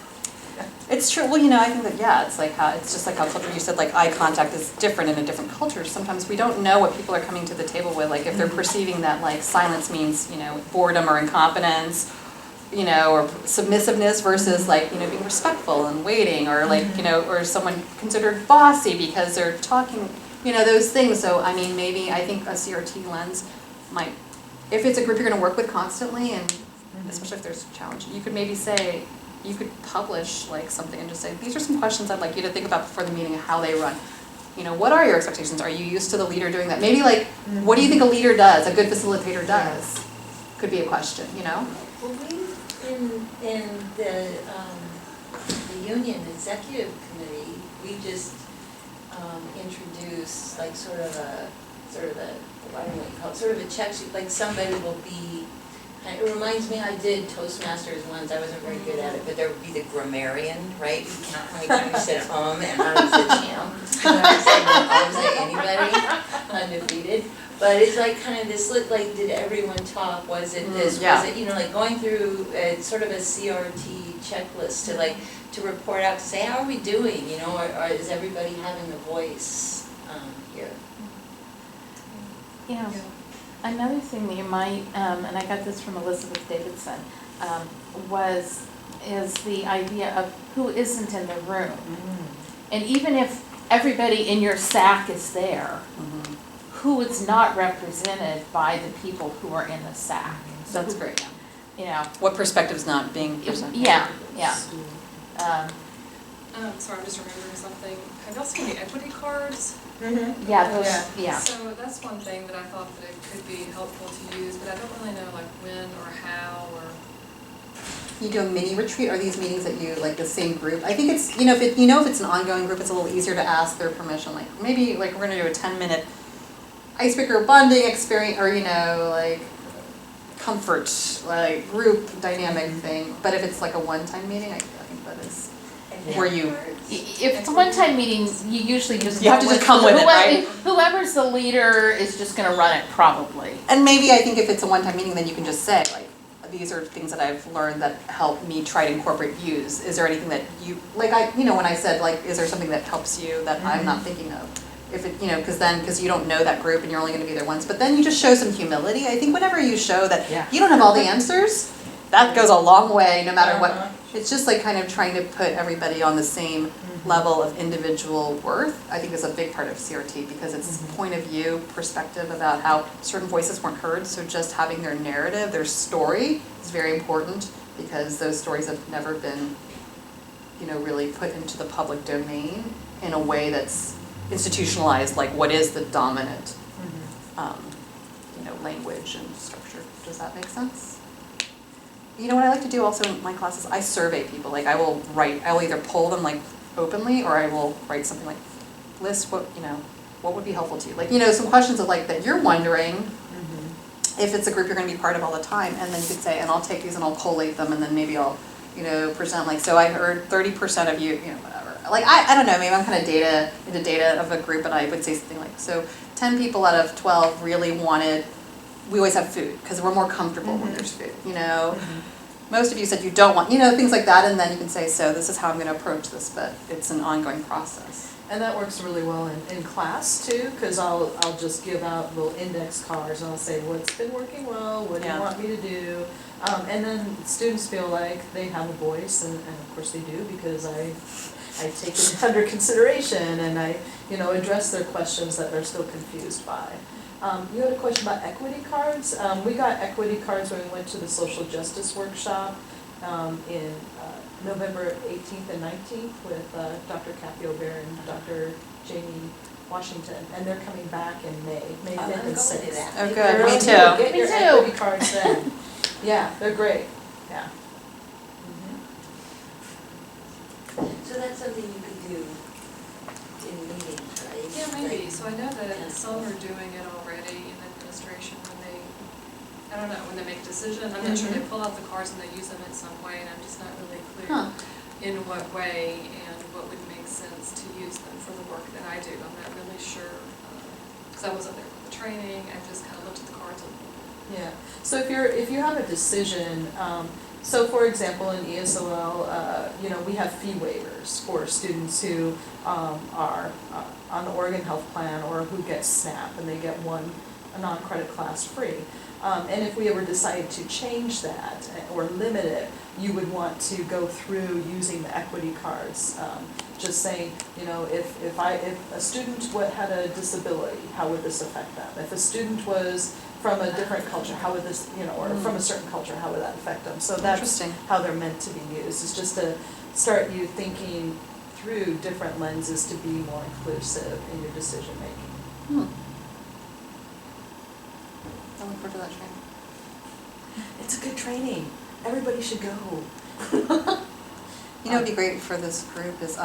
it's true, well, you know, I think that, yeah, it's like how, it's just like how culture, you said like eye contact is different in a different culture. Sometimes we don't know what people are coming to the table with, like if they're perceiving that like silence means, you know, boredom or incompetence, you know, or submissiveness versus like, you know, being respectful and waiting, or like, you know, or someone considered bossy because they're talking, you know, those things. So, I mean, maybe I think a CRT lens might, if it's a group you're gonna work with constantly, and especially if there's a challenge, you could maybe say, you could publish like something and just say, these are some questions I'd like you to think about before the meeting and how they run. You know, what are your expectations? Are you used to the leader doing that? Maybe like, what do you think a leader does, a good facilitator does? Could be a question, you know? Well, we, in the union executive committee, we just introduced like sort of a, I don't know what you call it, sort of a check sheet, like somebody will be, it reminds me, I did Toastmasters once, I wasn't very good at it, but there would be the grammarian, right? You count how many times you said and I was the champ. I was like anybody, undefeated. But it's like kind of this, like, did everyone talk, was it this, Yeah. was it, you know, like going through sort of a CRT checklist to like, to report out, to say, how are we doing, you know, or is everybody having a voice here? You know, another thing that you might, and I got this from Elizabeth Davidson, is the idea of who isn't in the room. And even if everybody in your SAC is there, who is not represented by the people who are in the SAC. So That's great. you know, What perspective's not being presented? yeah. Sorry, I'm just remembering something. Have y'all seen the equity cards? Yeah, those, yeah. So that's one thing that I thought that it could be helpful to use, but I don't really know like when or how or. You do a mini retreat, are these meetings that you, like the same group? I think it's, if it's an ongoing group, it's a little easier to ask their permission, like maybe like we're gonna do a 10-minute icebreaker bonding experience, or like comfort, like group dynamic thing. But if it's like a one-time meeting, I think that is where you. If it's a one-time meeting, you usually just. You have to just come with it, right? Whoever's the leader is just gonna run it probably. And maybe I think if it's a one-time meeting, then you can just say like, these are things that I've learned that help me try to incorporate views. Is there anything that you, like when I said like, is there something that helps you that I'm not thinking of? If it, because you don't know that group and you're only gonna be there once, but then you just show some humility. I think whenever you show that you don't have all the answers, that goes a long way no matter what. It's just like kind of trying to put everybody on the same level of individual worth, I think is a big part of CRT because it's point of view, perspective about how certain voices weren't heard. So just having their narrative, their story is very important because those stories have never been, really put into the public domain in a way that's institutionalized, like what is the dominant, language and structure. Does that make sense? What I like to do also in my classes, I survey people. Like I will either poll them like openly, or I will write something like, list what would be helpful to you. Like, some questions of like that you're wondering if it's a group you're gonna be part of all the time, and then you could say, and I'll take these and I'll collate them, and then maybe I'll, present like, so I heard 30% of you, whatever. Like, I don't know, maybe I'm kind of into data of a group, and I would say something like, so 10 people out of 12 really wanted, we always have food, because we're more comfortable when there's food, Most of you said you don't want, things like that, and then you can say, so this is how I'm going to approach this, but it's an ongoing process. And that works really well in class too, because I'll just give out little index cards and I'll say, what's been working well, what do you want me to do? And then students feel like they have a voice, and of course they do, because I take it under consideration and I, address their questions that they're still confused by. You had a question about equity cards. We got equity cards when we went to the social justice workshop in November 18th and 19th with Dr. Kathy O'Bear and Dr. Jamie Washington, and they're coming back in May 5th and 6th. Oh, good. Me too. Get your equity cards then. Yeah, they're great. Yeah. So that's something you could do in meetings, right? Yeah, maybe. So I know that some are doing it already in administration when they, I don't know, when they make a decision. I'm not sure they pull out the cards and they use them in some way, and I'm just not really clear in what way and what would make sense to use them for the work that I do. I'm not really sure, because I wasn't there for the training. I just kind of looked at the cards and. Yeah. So if you have a decision, so for example in ESOL, we have fee waivers for students who are on the Oregon Health Plan or who get SNAP and they get a non-credit class free. And if we ever decide to change that or limit it, you would want to go through using the equity cards. Just saying, if a student had a disability, how would this affect them? If a student was from a different culture, how would this, or from a certain culture, how would that affect them? So that's how they're meant to be used, is just to start you thinking through different lenses to be more inclusive in your decision making. I look forward to that training. It's a good training. Everybody should go. You know, what'd be great for this group is,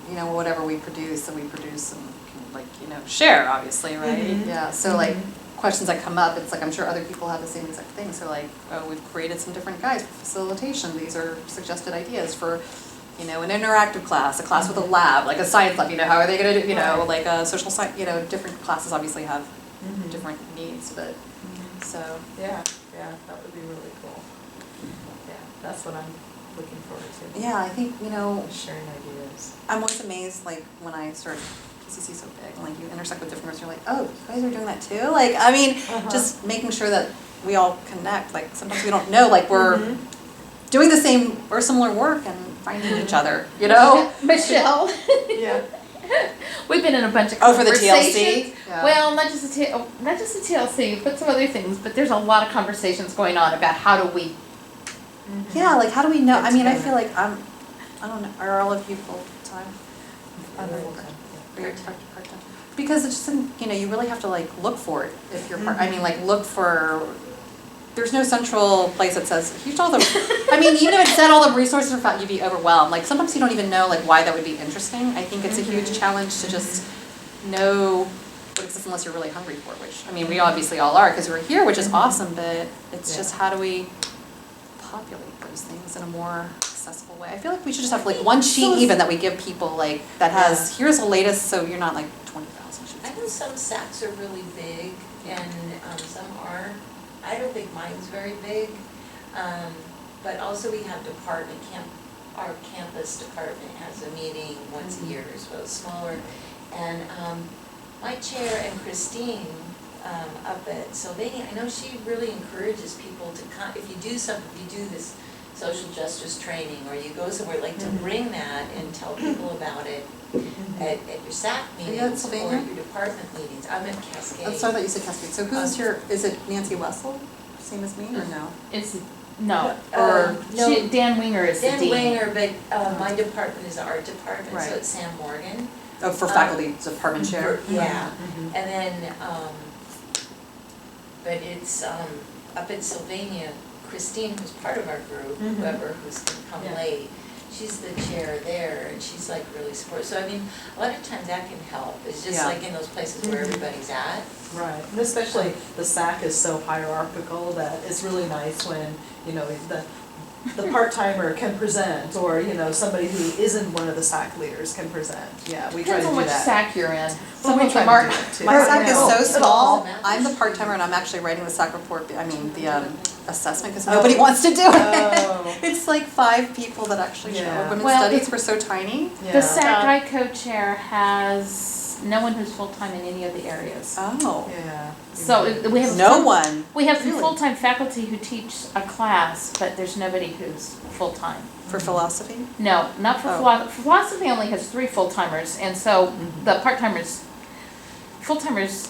you know, whatever we produce and can, like, you know, share, obviously, right? Yeah, so like, questions that come up, it's like, I'm sure other people have the same exact thing, so like, oh, we've created some different guides for facilitation, these are suggested ideas for, you know, an interactive class, a class with a lab, like a science lab, you know, how are they gonna do, you know, like a social science, you know, different classes obviously have different needs, but, so. Yeah, that would be really cool. Yeah, that's what I'm looking forward to. Yeah, I think, you know, Sharing ideas. I'm always amazed, like, when I started, PCC so big, and like you intersect with different groups, you're like, oh, you guys are doing that too? Like, I mean, just making sure that we all connect, like, sometimes we don't know, like, we're doing the same or similar work and finding each other, you know? Michelle, Yeah. we've been in a bunch of Oh, for the conversations. TLC? Yeah. Well, not just the TLC, but some other things, but there's a lot of conversations going on about how do we, Yeah, like, how do we know, I mean, I Together. feel like I don't know, are all of you full-time? Or you're part-time? Because it's just, you know, you really have to like look for it if you're I mean, like, look for, there's no central place that says, here's all the, I mean, even if it said all the resources are found, you'd be overwhelmed. Like, sometimes you don't even know like why that would be interesting. I think it's a huge challenge to just know what exists unless you're really hungry for it, which, I mean, we obviously all are because we're here, which is awesome, but it's just how do we populate those things in a more accessible way? I feel like we should just have like one sheet even that we give people like, that has, here's the latest, so you're not like 20,000 sheets. I know some SACs are really big and some aren't. I don't think mine's very big. But also we have our campus department has a meeting once a year, as well as smaller. And my chair and Christine up at Sylvania, I know she really encourages people to if you do this social justice training or you go somewhere, like to bring that and tell people about it at your SAC meetings or Sylvania? your department meetings. I'm at Cascade. So I thought you said Cascade. So who's your, is it Nancy Wessel, same as me, or no? it's, no, No. Dan Winger is the Dan dean. Winger, but my department is the art department, Right. so it's Sam Morgan. Oh, for faculty, department chair? Yeah, and then, but it's up at Sylvania, Christine, who's part of our group, whoever who's come late, she's the chair there, and she's like really supportive. So I mean, a lot of times that can help. It's just like in those places where everybody's at. Right, and especially the SAC is so hierarchical that it's really nice when, you know, the part-timer can present, or, you know, somebody who isn't one of the SAC leaders can present. Yeah, we try to Depends do on which that. SAC you're in. Well, Some we of try them to aren't. do it too. My SAC is so It small, matters. I'm the part-timer and I'm actually writing the SAC report, I mean, the assessment, because nobody wants to do it. Oh. It's like 5 people that actually show. Yeah. Women's Well, studies were so tiny. Yeah. The SAC I co-chair has no one who's full-time in any of the areas. Oh. Yeah. So we have No some- one. We have some Really? full-time faculty who teach a class, but there's nobody who's full-time. For philosophy? No, not for Oh. philosophy. Philosophy only has 3 full-timers, and so the part-timers, full-timers,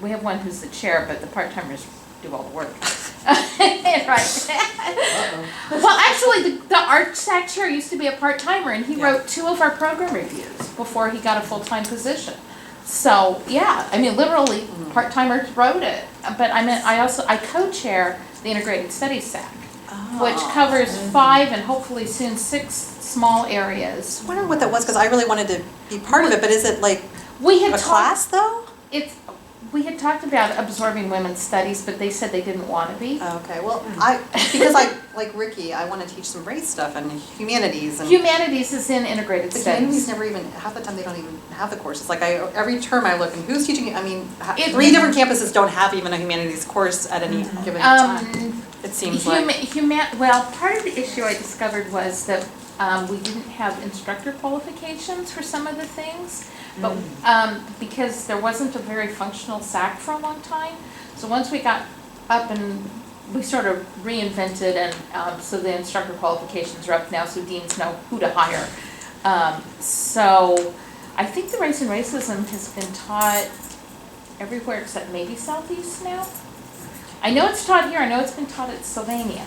we have one who's the chair, but the part-timers do all the work. Right. Well, actually, the art SAC chair used to be a part-timer, and he wrote 2 of our program reviews before he got a full-time position. So, yeah, I mean, literally, part-timers wrote it. But I co-chair the Integrated Studies SAC, which covers 5 and hopefully soon 6 small areas. I wonder what that was, because I really wanted to be part of it, but is it like We had a class though? We had talked about absorbing women's studies, but they said they didn't want to be. Okay, well, because like Ricky, I want to teach some race stuff and humanities and. Humanities is in Integrated The humanities Studies. never even, half the time they don't even have the courses. Like every term I look and who's teaching, I mean, It- 3 different campuses don't have even a humanities course at any given time. It seems like. Well, part of the issue I discovered was that we didn't have instructor qualifications for some of the things, but because there wasn't a very functional SAC for a long time. So once we got up and we sort of reinvented, and so the instructor qualifications are up now, so deans know who to hire. So I think the race and racism has been taught everywhere except maybe Southeast now. I know it's taught here, I know it's been taught at Sylvania.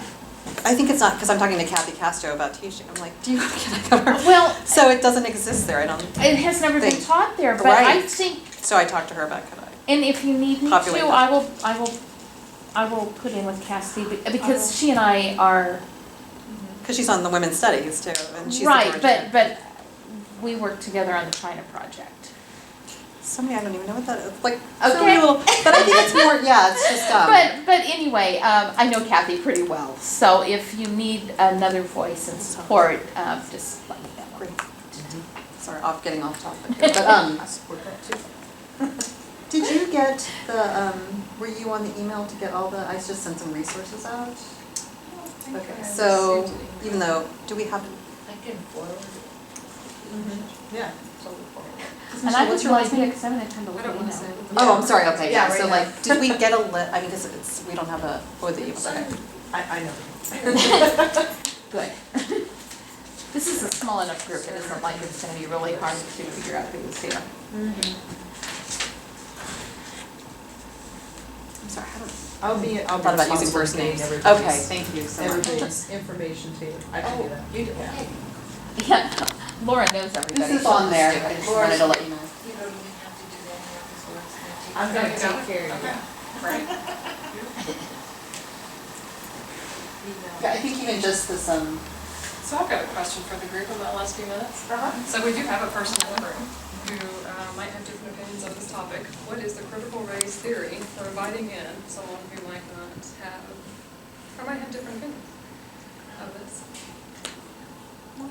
I think it's not, because I'm talking to Kathy Castro about teaching. I'm like, can I cover? Well, So it doesn't exist there, I don't. it has never been think. taught there, but I Right. think, So I talked to her about could I. and if you need me Populate to, that. I will put in with Cassidy, because she and I are Because she's on the women's studies too, and she's the Right, director. but we worked together on the China project. Somebody, I don't even know what that is, like, Okay. so many little, but I think it's more, yeah, it's just, But anyway, I know Kathy pretty well, so if you need another voice and support, just let me know. great. Sorry, getting off topic here, but, I support that too. did you get the, were you on the email to get all the, I just sent some resources out? Okay, so, even though, do we have to, I can forward it. Yeah. And I what's have your no last idea, name? because I haven't had time to look I at don't want to email. say. Oh, I'm sorry, okay, Yeah, yeah, so right like, did we get a I mean, because it's, we don't have a, what the email, okay. I know. Good. This is a small enough group, it isn't like it's gonna be really hard to figure out who's here. I'm sorry, I haven't I'll be thought about using responsible first for getting names. everybody's- Okay, thank you so much. Everybody's information to you. I can do that. You do, okay. Yeah, Laura knows everybody. This is on there, I just wanted to let you know. You don't even have to do that now, because Laura's gonna take. I'm gonna Okay, take care of you. Right. Yeah, I think even just this, So I've got a question for the group in the last few minutes. So we do have a person in the room who might have different opinions on this topic. What is the critical race theory for inviting in someone who might not have, or might have different opinions of this?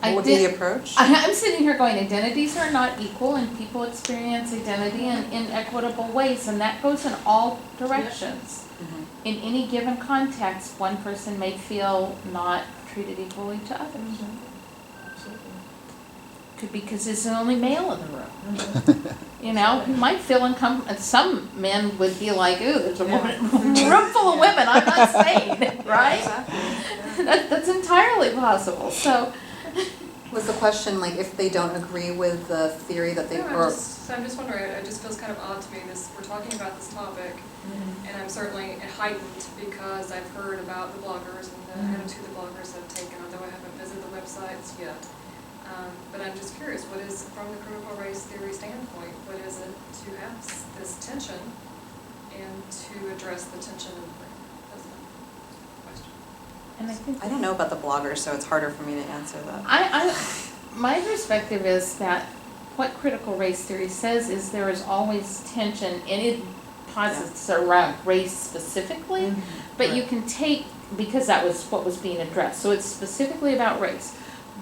I what would be did- the approach? I'm sitting here going, identities are not equal and people experience identity in inequitable ways, and that goes in all directions. Mhm. In any given context, one person may feel not treated equally to others. Could be because there's the only male in the room. You know, he might feel uncomfortable, some men would be like, ooh, there's a woman, room full of women, I'm not staying, right? That's entirely possible, so. Was the question like if they don't agree with the theory that they, No, or, I'm just wondering, it just feels kind of odd to me, we're talking about this topic, and I'm certainly heightened because I've heard about the bloggers and the attitude the bloggers have taken, although I haven't visited the websites yet. But I'm just curious, what is, from the critical race theory standpoint, what is it to have this tension and to address the tension in the room? That's my question. And I think I don't know about the bloggers, so it's harder for me to answer that. my perspective is that what critical race theory says is there is always tension, and it posits around race specifically, but you can take, because that was what was being addressed, so it's specifically about race.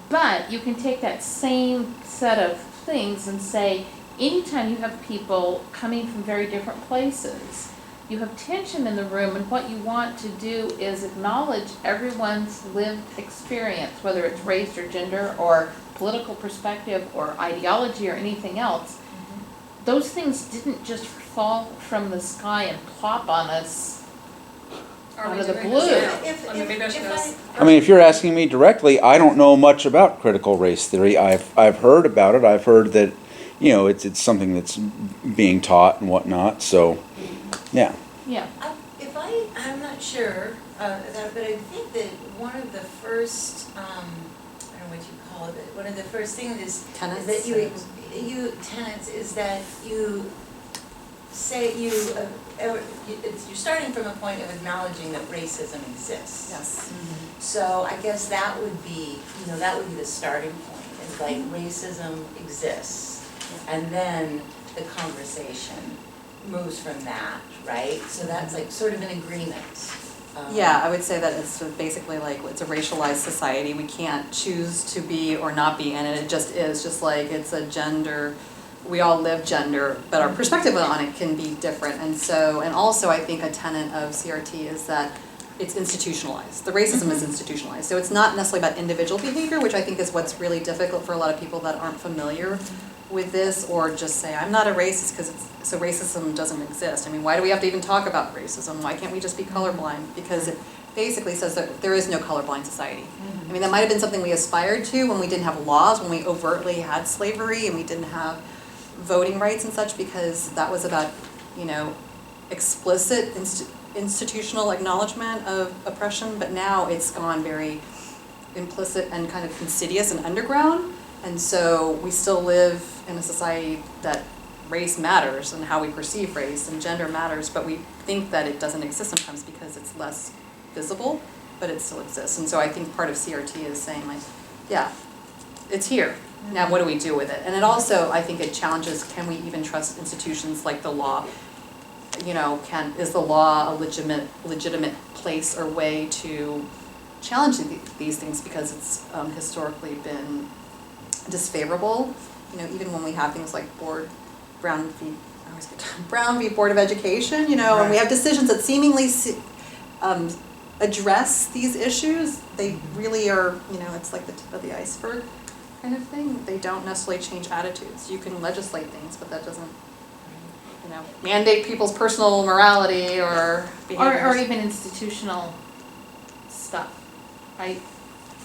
But you can take that same set of things and say, anytime you have people coming from very different places, you have tension in the room, and what you want to do is acknowledge everyone's lived experience, whether it's race or gender or political perspective or ideology or anything else. Those things didn't just fall from the sky and plop on us Are out we of the doing blue. this now? I mean, maybe I should ask. I mean, if you're asking me directly, I don't know much about critical race theory. I've heard about it. I've heard that, you know, it's something that's being taught and whatnot. So, yeah. Yeah. I'm not sure, but I think that one of the first, I don't know what you call it, but one of the first things is Tenets? that tenets is that you say you're starting from a point of acknowledging that racism exists. Yes. So I guess that would be, that would be the starting point, is like racism exists. And then the conversation moves from that, right? So that's like sort of an agreement. Yeah, I would say that it's basically like, it's a racialized society. We can't choose to be or not be in it. It just is, just like it's a gender, we all live gender, but our perspective on it can be different. And so, and also I think a tenet of CRT is that it's institutionalized. The racism is institutionalized. So it's not necessarily about individual behavior, which I think is what's really difficult for a lot of people that aren't familiar with this, or just say, I'm not a racist because so racism doesn't exist. I mean, why do we have to even talk about racism? Why can't we just be colorblind? Because it basically says that there is no colorblind society. I mean, that might have been something we aspired to when we didn't have laws, when we overtly had slavery and we didn't have voting rights and such, because that was about, explicit institutional acknowledgement of oppression, but now it's gone very implicit and kind of insidious and underground. And so we still live in a society that race matters and how we perceive race and gender matters, but we think that it doesn't exist sometimes because it's less visible. but it still exists. And so I think part of CRT is saying like, yeah, it's here. Now what do we do with it? And it also, I think it challenges, can we even trust institutions like the law? You know, is the law a legitimate place or way to challenge these things, because it's historically been disfavorable. You know, even when we have things like Brown v. Board of Education, you know, and we have decisions that seemingly address these issues, they really are, you know, it's like the tip of the iceberg kind of thing. They don't necessarily change attitudes. You can legislate things, but that doesn't, you know, mandate people's personal morality or behaviors. Or even institutional stuff, right?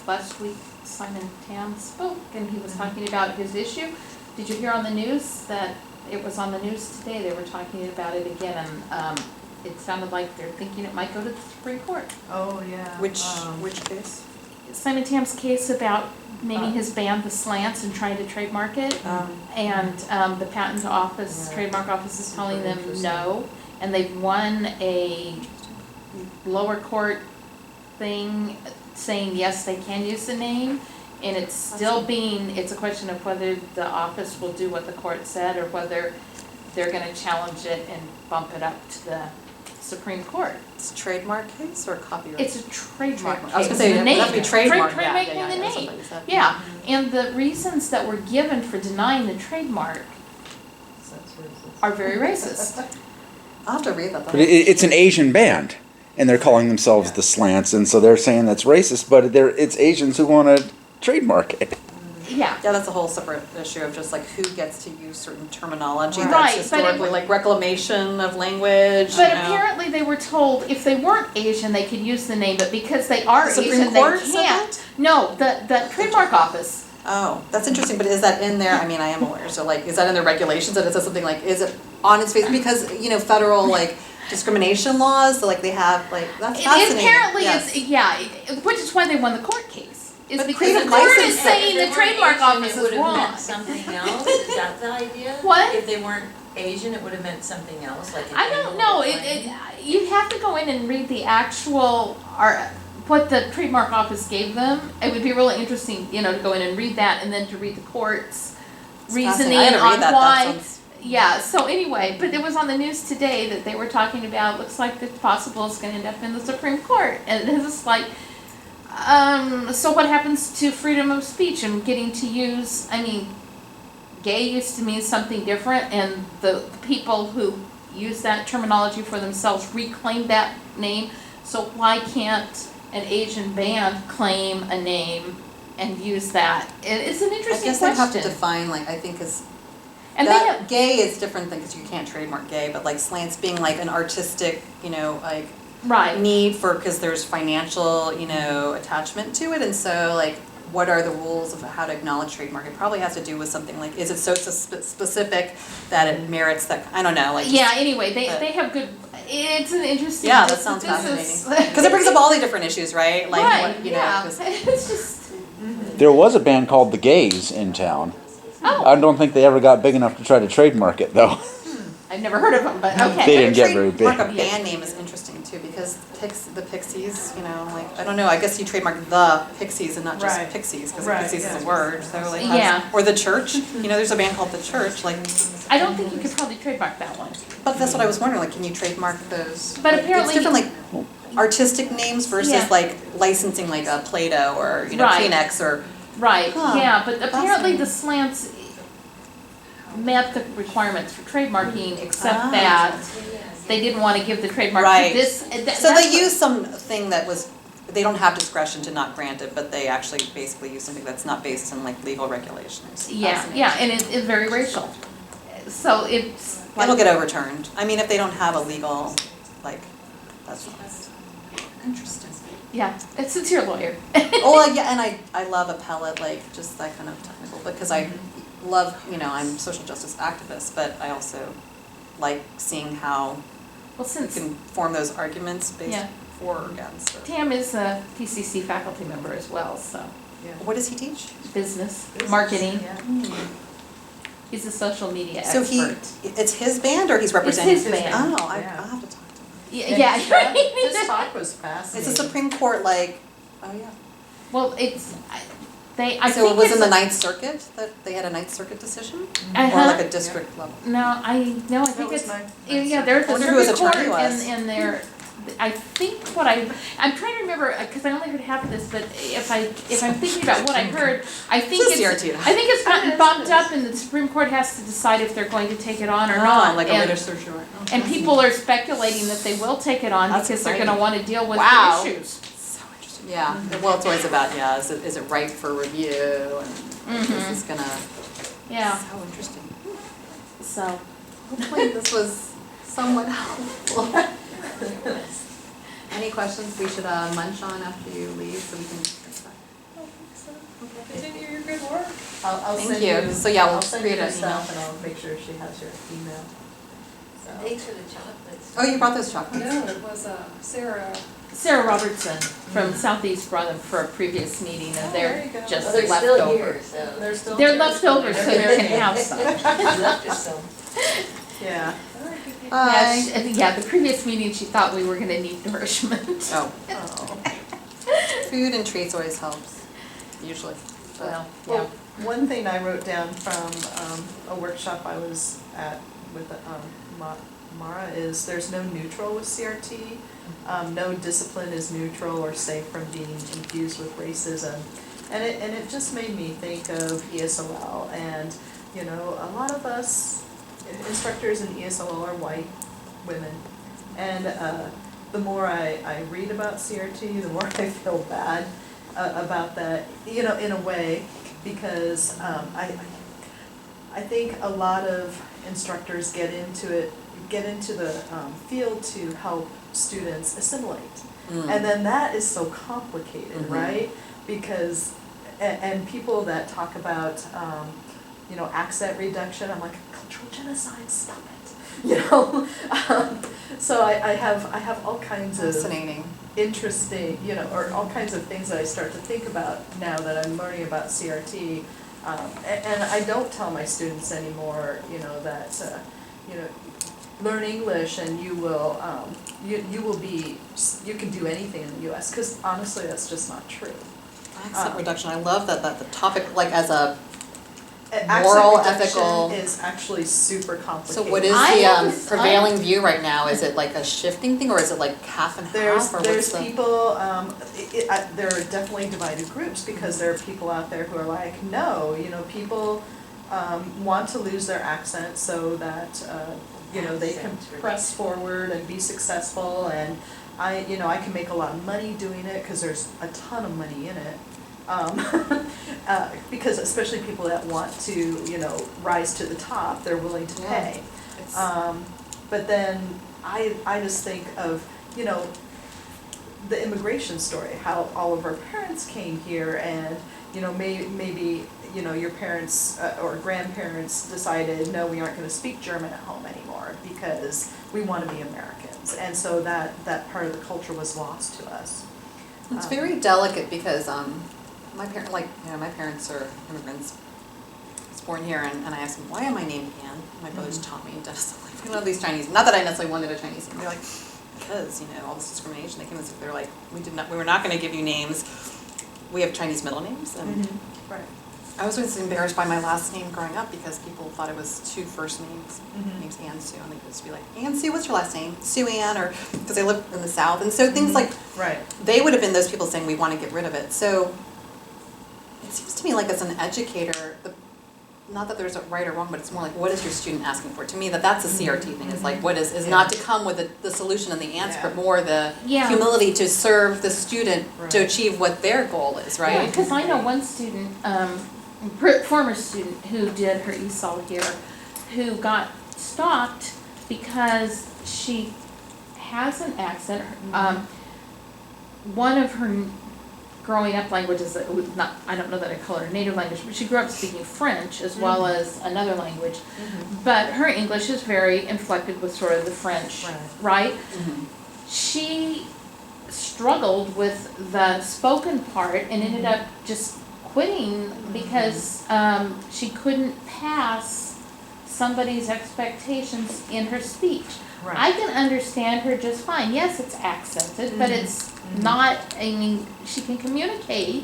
Last week, Simon Tam spoke, and he was talking about his issue. Did you hear on the news that it was on the news today? They were talking about it again, and it sounded like they're thinking it might go to the Supreme Court. Oh, yeah. Which case? Simon Tam's case about naming his band the Slants and trying to trademark it. And the patent office, trademark office is telling them no. And they've won a lower court thing saying yes, they can use the name. And it's still it's a question of whether the office will do what the court said or whether they're gonna challenge it and bump it up to the Supreme Court. It's a trademark case or copyright? It's a trademark case. I was gonna say, The it name. has to be trademark. Trademarking the name. Yeah, and the reasons that were given for denying the trademark are very racist. I'll have to read that. But it's an Asian band, and they're calling themselves the Slants, and so they're saying that's racist, but it's Asians who want to trademark it. Yeah. Yeah, that's a whole separate issue of just like who gets to use certain terminology Right, that's but historically like reclamation of language. But you know. apparently they were told if they weren't Asian, they could use the name, but because they are The Supreme Asian, Court they said can't. that? No, the trademark office. Oh, that's interesting, but is that in there? I mean, I am a lawyer, so like, is that in the regulations that it says something like, is it on its face? Because, you know, federal like discrimination laws, so like they have like, that's fascinating. Apparently Yes. which is why they won the court case. Is But because creative the court is license- saying the trademark office is It would have wrong. meant something else, is that the idea? What? If they weren't Asian, it would have meant something else, like an I don't know, animal you have to go in and read the actual, what the trademark office gave them. It would be really interesting, you know, to go in and read that and then to read the court's It's reasoning fascinating. I had to read on that. why. That sounds- Yeah, so anyway, but it was on the news today that they were talking about, looks like it's possible it's gonna end up in the Supreme Court. And it's just like, so what happens to freedom of speech and getting to use, I mean, gay used to mean something different, and the people who use that terminology for themselves reclaim that name. So why can't an Asian band claim a name and use that? It's an I interesting guess they have to question. define like, I think is, And they that have, gay is different than, because you can't trademark gay, but like slants being like an artistic, you know, like right. need for, because there's financial, you know, attachment to it, and so like, what are the rules of how to acknowledge trademark? It probably has to do with something like, is it so specific that it merits that, I don't know, like. just- Yeah, anyway, but- they have good, it's an interesting. Yeah, that this- sounds this is- fascinating. Because it brings up all the different issues, right? Like, Right, what, you know, yeah, 'cause- it's just, There was a band called the Gays in town. oh, I don't think they ever got big enough to try to trademark it, though. I've never heard of them, but okay. They didn't get very big. Trademark a band name is interesting too, because the Pixies, you know, like, I don't know, I guess you trademark the Pixies and not just Right. Pixies, because Right, Pixies is yeah. a word, so like. Yeah. Or the Church, you know, there's a band called the Church, like, I don't think you could probably trademark that one. but that's what I was wondering, like, can you trademark those? But like, apparently- It's different, like, artistic names versus Yeah. like licensing like a Play-Doh or, you know, Right. Kleenex or. Right, Huh. yeah, but apparently Fascinating. the slants met the requirements for trademarking, except Ah. that they didn't want to give the trademark to Right. this. So they used something that was, they don't have discretion to not grant it, but they actually basically use something that's not based on like legal regulations. Yeah, Fascinating. yeah, and it's very racial. So it's like. It'll get overturned. I mean, if they don't have a legal, like, that's not. Interesting. Yeah, it's your lawyer. Oh, yeah, and I love appellate, like, just that kind of technical, because I love, you know, I'm a social justice activist, but I also like seeing how Well, you since can form those arguments based Yeah. for or against. Or, Tam is a PCC faculty member as well, so what does he teach? business, marketing. Hmm. He's a social media So expert. it's his band or he's representing? his band. Oh, Yeah. I'll have to talk to him. Yeah. This talk was Is fascinating. the Supreme Court like, oh yeah. Well, it's, I So it think was it's in the a- Ninth Circuit, that they had a Ninth Circuit decision? Uh-huh. Or like a district level? No, I think was it's, my- yeah, there's I a wonder who his Supreme Court attorney was. in there. I think I'm trying to remember, because I only heard half of this, but if I'm thinking about what I heard, I think It's a it's, CRT. I think it's gotten bumped up and the Supreme Court has to decide if they're going to take it on or Oh, not. like a And- later certiorari. And people are speculating that they will take it on That's because they're gonna exciting. wanna deal with Wow. the issues. So interesting. Yeah, well, it's always about, yeah, is it ripe for review and is this gonna, Yeah, so interesting. so, Hopefully this was somewhat helpful. Any questions we should munch on after you leave so we can get back? Continue your good work. I'll Thank send you. you. So, yeah, we'll I'll send you create the an stuff and I'll make sure she has your email. So. Thanks for the chocolates. Oh, you brought those chocolates? No, it was Sarah Robertson from Southeast brought them for a previous meeting and there they're you go. just Well, they're still leftover. here, so. They're still. They're leftovers, so they can have some. Left us some. Yeah. Yeah, yeah, the previous meeting, she thought we were gonna need nourishment. Oh, Oh. food and treats always helps, usually. Well, Well, yeah. one thing I wrote down from a workshop I was at with Mara is there's no neutral with CRT. No discipline is neutral or safe from being infused with racism. And it just made me think of ESOL and, you know, a lot of us instructors in ESOL are white women. And the more I read about CRT, the more I feel bad about that, you know, in a way, because I think a lot of instructors get into the field to help students assimilate. And then that is so complicated, right? Because, and people that talk about, you know, accent reduction, I'm like, cultural genocide, stop it, you know? So I have all kinds of Fascinating. interesting, you know, or all kinds of things that I start to think about now that I'm learning about CRT. And I don't tell my students anymore, you know, that, you know, learn English and you will, you can do anything in the US, because honestly, that's just not true. Accent reduction, I love that the topic, like as a, Accent moral, reduction ethical. is actually super complicated. so what is the prevailing view right now? Is it like a shifting thing or is it like half and half? Or There's what's the? people, there are definitely divided groups, because there are people out there who are like, no, you know, people want to lose their accent so that, you know, they can press forward and be successful, and you know, I can make a lot of money doing it, because there's a ton of money in it. Because especially people that want to, you know, rise to the top, they're willing to pay. But then I just think of, you know, the immigration story, how all of our parents came here, and, you know, maybe, you know, your parents or grandparents decided, no, we aren't going to speak German at home anymore because we want to be Americans. And so that part of the culture was lost to us. It's very delicate because my parents are immigrants. I was born here and I asked them, why am I named Anne? My brother's Tommy and Dennis. I'm like, we love these Chinese. Not that I necessarily wanted a Chinese name. They're like, because, you know, all this discrimination. They came and said, they're like, we were not going to give you names. We have Chinese middle names. And Right. I was always embarrassed by my last name growing up because people thought it was two first names. My name's Ann Sue, and they used to be like, Ann Sue, what's your last name? Sue Ann, or because I live in the South. And so things like, Right. they would have been those people saying we want to get rid of it. So it seems to me like as an educator, not that there's a right or wrong, but it's more like, what is your student asking for? To me, that's a CRT thing, is like, what is not to come with the solution and the answer, but more the humility to serve the student to achieve what their goal is, right? Yeah, because I know one student, former student who did her ESOL here, who got stopped because she has an accent. One of her growing up languages, not, I don't know that I call it her native language, but she grew up speaking French as well as another language. But her English is very inflected with sort of the French, right? She struggled with the spoken part and ended up just quitting because she couldn't pass somebody's expectations in her speech. I can understand her just fine. Yes, it's accented, but it's not, I mean, she can communicate.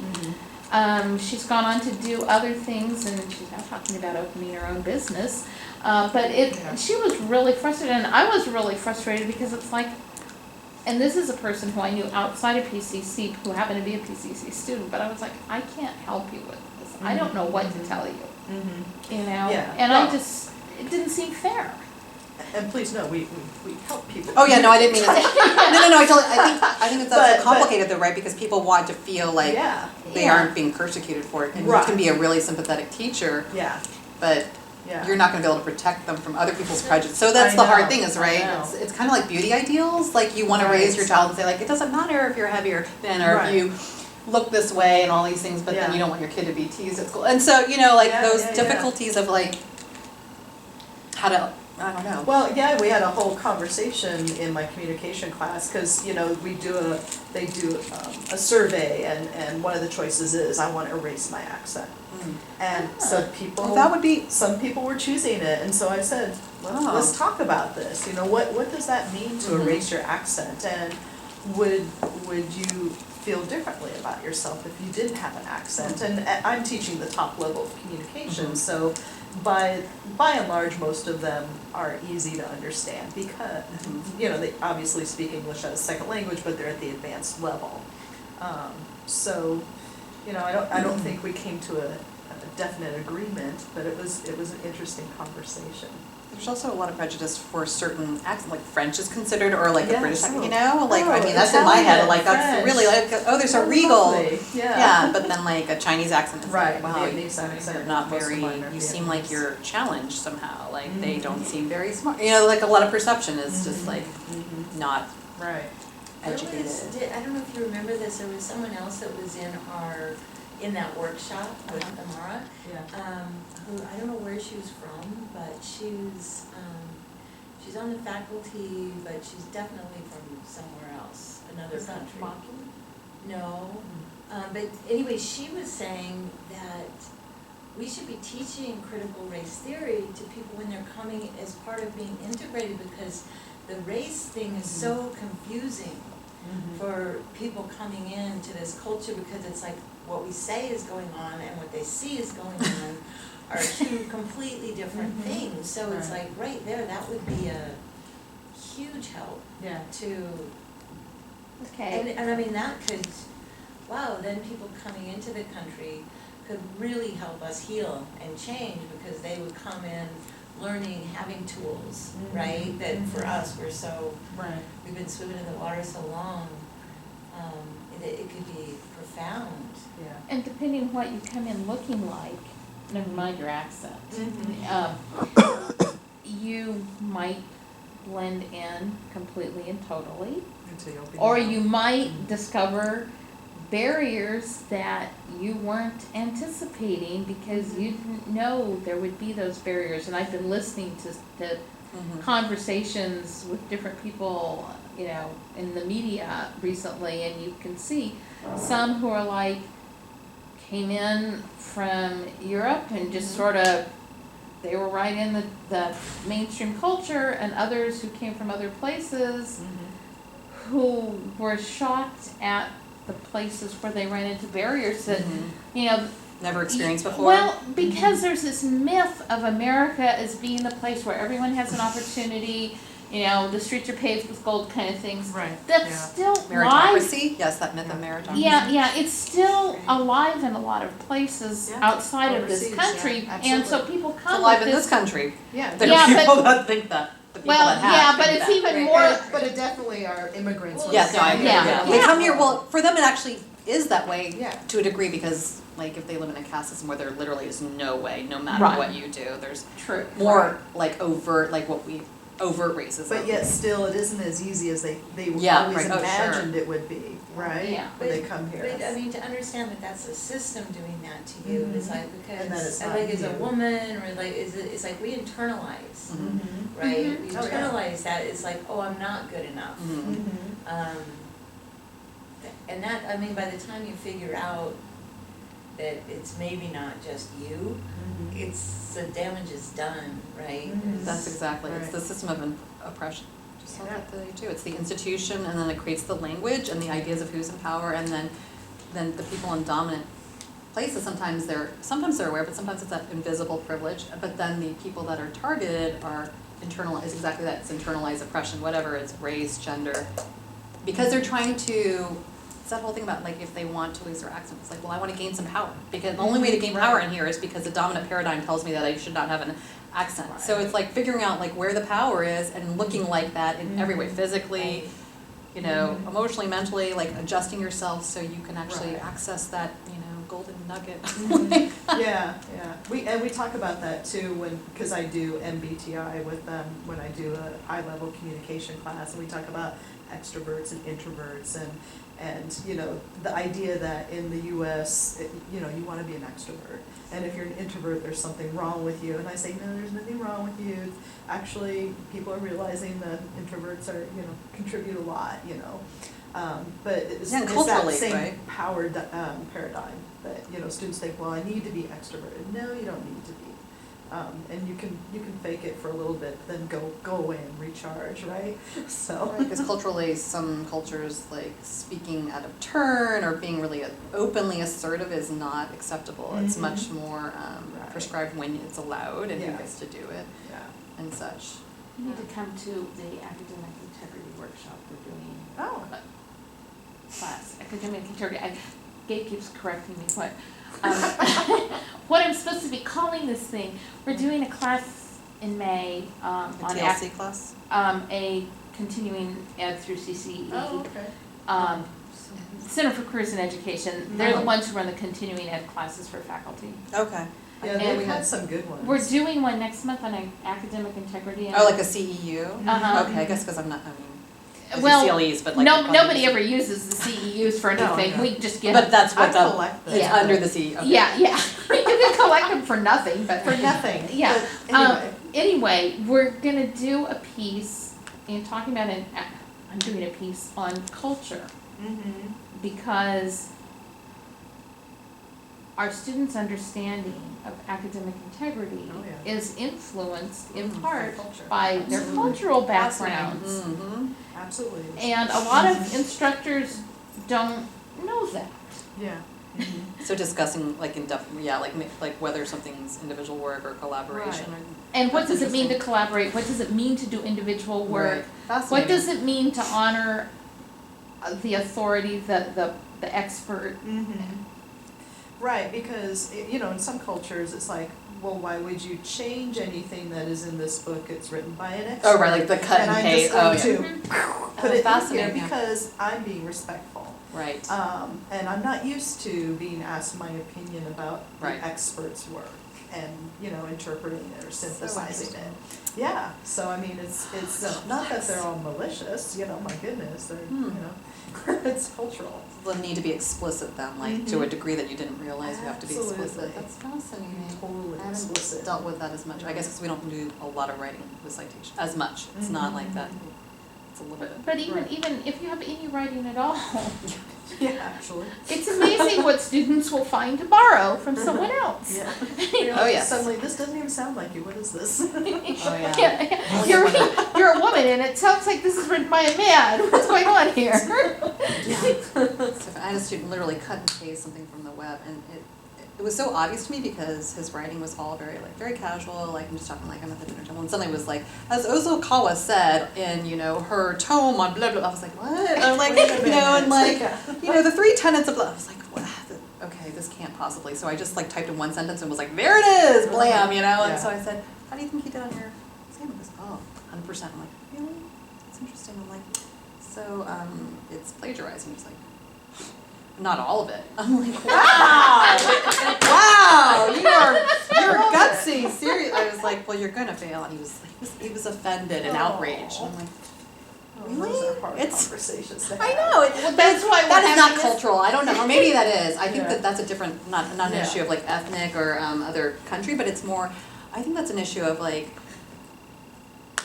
She's gone on to do other things, and she's now talking about opening her own business. But she was really frustrated, and I was really frustrated because it's like, and this is a person who I knew outside of PCC, who happened to be a PCC student, but I was like, I can't help you with this. I don't know what to tell you. You know, and I just, it didn't seem fair. And please know, we help people. Oh, yeah, no, I didn't mean to. No, I think it's that's complicated though, right? Because people want to feel like they aren't being persecuted for it. And you can be a really sympathetic teacher, but you're not gonna be able to protect them from other people's prejudice. So that's the hard thing is, right? It's kind of like beauty ideals. Like you wanna raise your child and say like, it doesn't matter if you're heavier thin or if you look this way and all these things, but then you don't want your kid to be teased at school. And so, you know, like those difficulties of like, how to, I don't know. Well, yeah, we had a whole conversation in my communication class, because, you know, they do a survey, and one of the choices is, I want to erase my accent. And so some people were choosing it, and so I said, let's talk about this. You know, what does that mean to erase your accent? And would you feel differently about yourself if you didn't have an accent? And I'm teaching the top level of communication, so by and large, most of them are easy to understand because, you know, they obviously speak English as a second language, but they're at the advanced level. So, you know, I don't think we came to a definite agreement, but it was an interesting conversation. There's also a lot of prejudice for certain accents, like French is considered, or like a British accent, you know? Like, I mean, that's in my head, like, that's really like, oh, there's a regal. Yeah, but then like a Chinese accent is like, wow, you're not very, you seem like you're challenged somehow, like they don't seem very smart. You know, like a lot of perception is just like not educated. I don't know if you remember this, there was someone else that was in that workshop with Amara, who, I don't know where she was from, but she's on the faculty, but she's definitely from somewhere else, another country. No, but anyway, she was saying that we should be teaching critical race theory to people when they're coming as part of being integrated, because the race thing is so confusing for people coming into this culture, because it's like what we say is going on and what they see is going on are two completely different things. So it's like right there, that would be a huge help to, and I mean that could, wow, then people coming into the country could really help us heal and change, because they would come in learning, having tools, right? That for us, we're so, we've been swimming in the water so long, it could be profound. And depending what you come in looking like, never mind your accent, you might blend in completely and totally, or you might discover barriers that you weren't anticipating because you didn't know there would be those barriers. And I've been listening to conversations with different people, you know, in the media recently, and you can see some who are like, came in from Europe and just sort of, they were right in the mainstream culture, and others who came from other places who were shocked at the places where they ran into barriers that, you know, never experienced before. Well, because there's this myth of America as being the place where everyone has an opportunity, you know, the streets are paved with gold kind of things. That's still meritocracy. Yes, that myth of meritocracy. Yeah, it's still alive in a lot of places outside of this country, and so people come. It's alive in this country. Yeah, there are people that think that. But it's even more. But it definitely are immigrants. Yes, no, I agree. Yeah. They come here. Well, for them, it actually is that way to a degree, because like if they live in a caste system where there literally is no way, no matter what you do, there's more like overt, like overt racism. But yet still, it isn't as easy as they always imagined it would be, right? Yeah. When they come here. But I mean, to understand that that's a system doing that to you is like, because And that it's not like as a you. woman, or like it's like we internalize, right? We internalize that it's like, oh, I'm not good enough. And that, I mean, by the time you figure out that it's maybe not just you, it's the damage is done, right? That's exactly, it's the system of oppression. So that's what they do. It's the institution, and then it creates the language and the ideas of who's in power, and then the people in dominant places, sometimes they're aware, but sometimes it's that invisible privilege. But then the people that are targeted are is exactly that. It's internalized oppression, whatever it's race, gender, because they're trying to. It's that whole thing about like if they want to lose their accent, it's like, well, I want to gain some power, because the only way to gain power in here is because the dominant paradigm tells me that I should not have an accent. Right. So it's like figuring out like where the power is and looking like that in every way, physically, you know, emotionally, mentally, like adjusting yourself so you can actually access that, you know, golden nugget. Yeah. We talk about that too because I do MBTI with them when I do a high-level communication class, and we talk about extroverts and introverts and you know, the idea that in the US, you know, you want to be an extrovert. And if you're an introvert, there's something wrong with you. And I say, no, there's nothing wrong with you. Actually, people are realizing that introverts are, you know, contribute a lot, you know. But it's that same power paradigm that, you know, students think, well, I need to be extroverted. No, you don't need to be. And you can fake it for a little bit, then go away and recharge, right? So. Because culturally, some cultures, like speaking out of turn or being really openly assertive is not acceptable. It's much more prescribed when it's allowed and who gets to do it and such. You need to come to the academic integrity workshop we're doing. Oh. Class, academic integrity. Gabe keeps correcting me, what I'm supposed to be calling this thing. We're doing a class in May on TLC class? A continuing ed through CCE. Oh, okay. Center for Careers in Education. They're the ones who run the continuing ed classes for faculty. Okay. Yeah, they've had some good ones. We're doing one next month on academic integrity. Oh, like a CEU? Uh-huh. Okay, I guess because I'm not, well, CLEs, but like. Nobody ever uses the CEUs for anything. No. We just get. But that's what I collect them. it's under the CEU. Okay. Yeah. You can collect them for nothing, but. For nothing. Yeah. But Anyway, we're gonna do a piece in talking about I'm doing a piece on culture. Mm-hmm. Because our students' understanding of academic integrity is influenced in part by their cultural backgrounds. Mm-hmm. Absolutely. And a lot of instructors don't know that. Yeah. Mm-hmm. So discussing like in depth, like whether something's individual work or collaboration. Right. And what does it mean to collaborate? What does it mean to do individual work? Right. What does it mean to honor the authority, the expert? Mm-hmm. Right, because, you know, in some cultures, it's like, well, why would you change anything that is in this book? It's written by an expert. Oh, right, like the cut and paste. And I'm just going to put it in fascinating, here because I'm being respectful. Right. And I'm not used to being asked my opinion about the Right. expert's work and, you know, interpreting it or synthesizing So it. Yeah, so I mean, it's not that they're all malicious, you know, my goodness, they're, you know, it's cultural. Will need to be explicit then, like to a degree that you didn't realize you have to be explicit. Absolutely. That's fascinating. Totally I haven't explicit. dealt with that as much. I guess because we don't do a lot of writing with citation as much. It's not like that. It's a little bit. But even if you have any writing at all, Yeah, actually. it's amazing what students will find to borrow from someone else. Yeah. Oh, yes. Suddenly, this doesn't even sound like you, what is this? Oh, yeah. You're a woman and it sounds like this is written by a man. What's going on here? So I had a student literally cut and paste something from the web, and it was so obvious to me because his writing was all very casual, like I'm just talking like I'm at the dinner table, and suddenly it was like, as Ozokawa said in, you know, her tome on blah blah, I was like, what? I'm like, you know, and like, you know, the 3 tenets of blah, I was like, what? Okay, this can't possibly. So I just like typed in one sentence and was like, there it is, blam, you know, and so I said, how do you think you did on your exam? He goes, oh, 100%. I'm like, really? That's interesting. I'm like, so it's plagiarizing. He's like, not all of it. I'm like, wow, wow, you're gutsy, serious. I was like, well, you're gonna fail. And he was offended and outraged. And I'm like, really? Those are hard conversations to have. I know. Well, that's why that is not cultural. I don't know, or maybe that is. I think Yeah. that's a different, not an issue of like ethnic or other country, but it's more. I think that's an issue of like.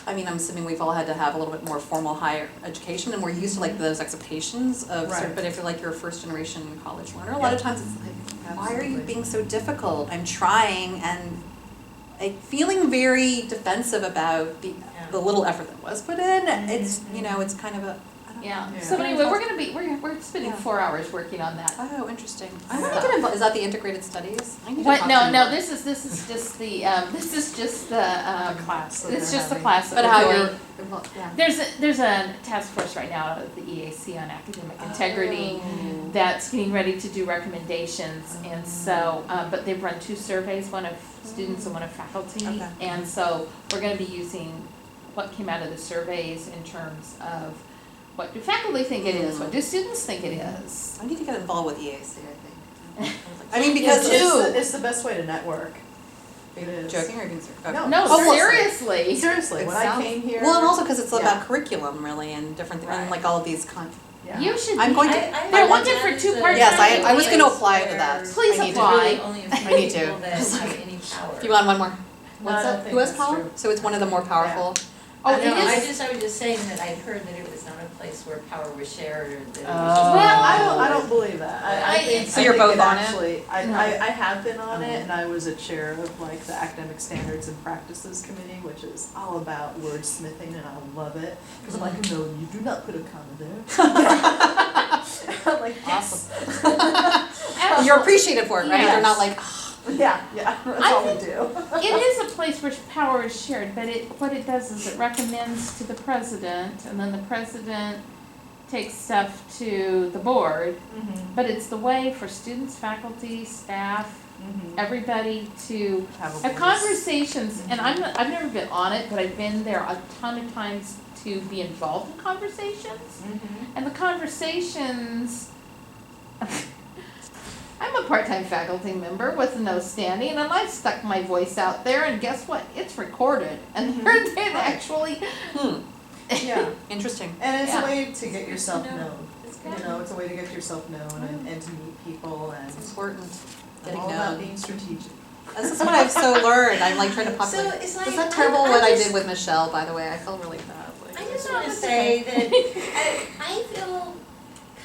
I mean, I'm assuming we've all had to have a little bit more formal higher education, and we're used to like those expectations of. Right. But if you're like you're a first generation college learner, a lot of times it's like, why are you being so difficult? I'm trying, and feeling very defensive about the little effort that was put in. It's, it's kind of a, I don't know. Yeah, Yeah. so anyway, we're spending Yeah. 4 hours working on that. Oh, interesting. I want to get involved. Is that the integrated studies? I need to What, talk no, to no, more. this is just the, class that it's they're just the having. class that But we're how doing. you're, well, yeah. There's a task force right now at the EAC on academic integrity that's getting ready to do recommendations, and so, but they've run 2 surveys, one of students and one of faculty. Okay. And so we're gonna be using what came out of the surveys in terms of what do faculty think it is, what do students think it is? I need to get involved with EAC, I think. I mean, because It's the best way to network. It is. joking or being serious? No. No, Oh, well, seriously. Seriously, when I sounds- came here. Well, and also because it's Yeah. about curriculum really and different things, and Right. like all of these Yeah. You should I'm be- going to- they're looking for 2 part-time. Yes, I was gonna apply to that. Please I need to. apply. Really only a few I need to. people that have any power. Do you want one more? No, I don't think Who has that's power? true. So it's one of the more powerful. Oh, I it know, I is, was just saying that I'd heard that it was not a place where power was shared or that it was Oh. just. Well, I don't believe that. I think. So you're I think both it on it? actually, I No. have been on it, and I was a chair of like the Academic Standards and Practices Committee, which is all about wordsmithing, and I love it. Because I'm like, no, you do not put a comma there. I'm like, yes. You're appreciated for it, right? You're not Yes. like, Yeah, that's all we do. it is a place where power is shared, but what it does is it recommends to the president, and then the president takes stuff to the board. But it's the way for students, faculty, staff, everybody to have voice. conversations, and I've never been on it, but I've been there a ton of times to be involved in conversations. And the conversations, I'm a part-time faculty member with no standing, and I've stuck my voice out there, and guess what? It's recorded, and they're actually, Yeah, interesting. and it's Yeah. a way to get yourself No. known. You know, it's a way to get yourself known and to meet people, and It's important. I'm Getting all about known. being strategic. This is what I've so learned. I'm like trying to pop. So it's like, was that I- terrible I what I just- did with Michelle, by the way? I felt really bad. I just wanna say that I feel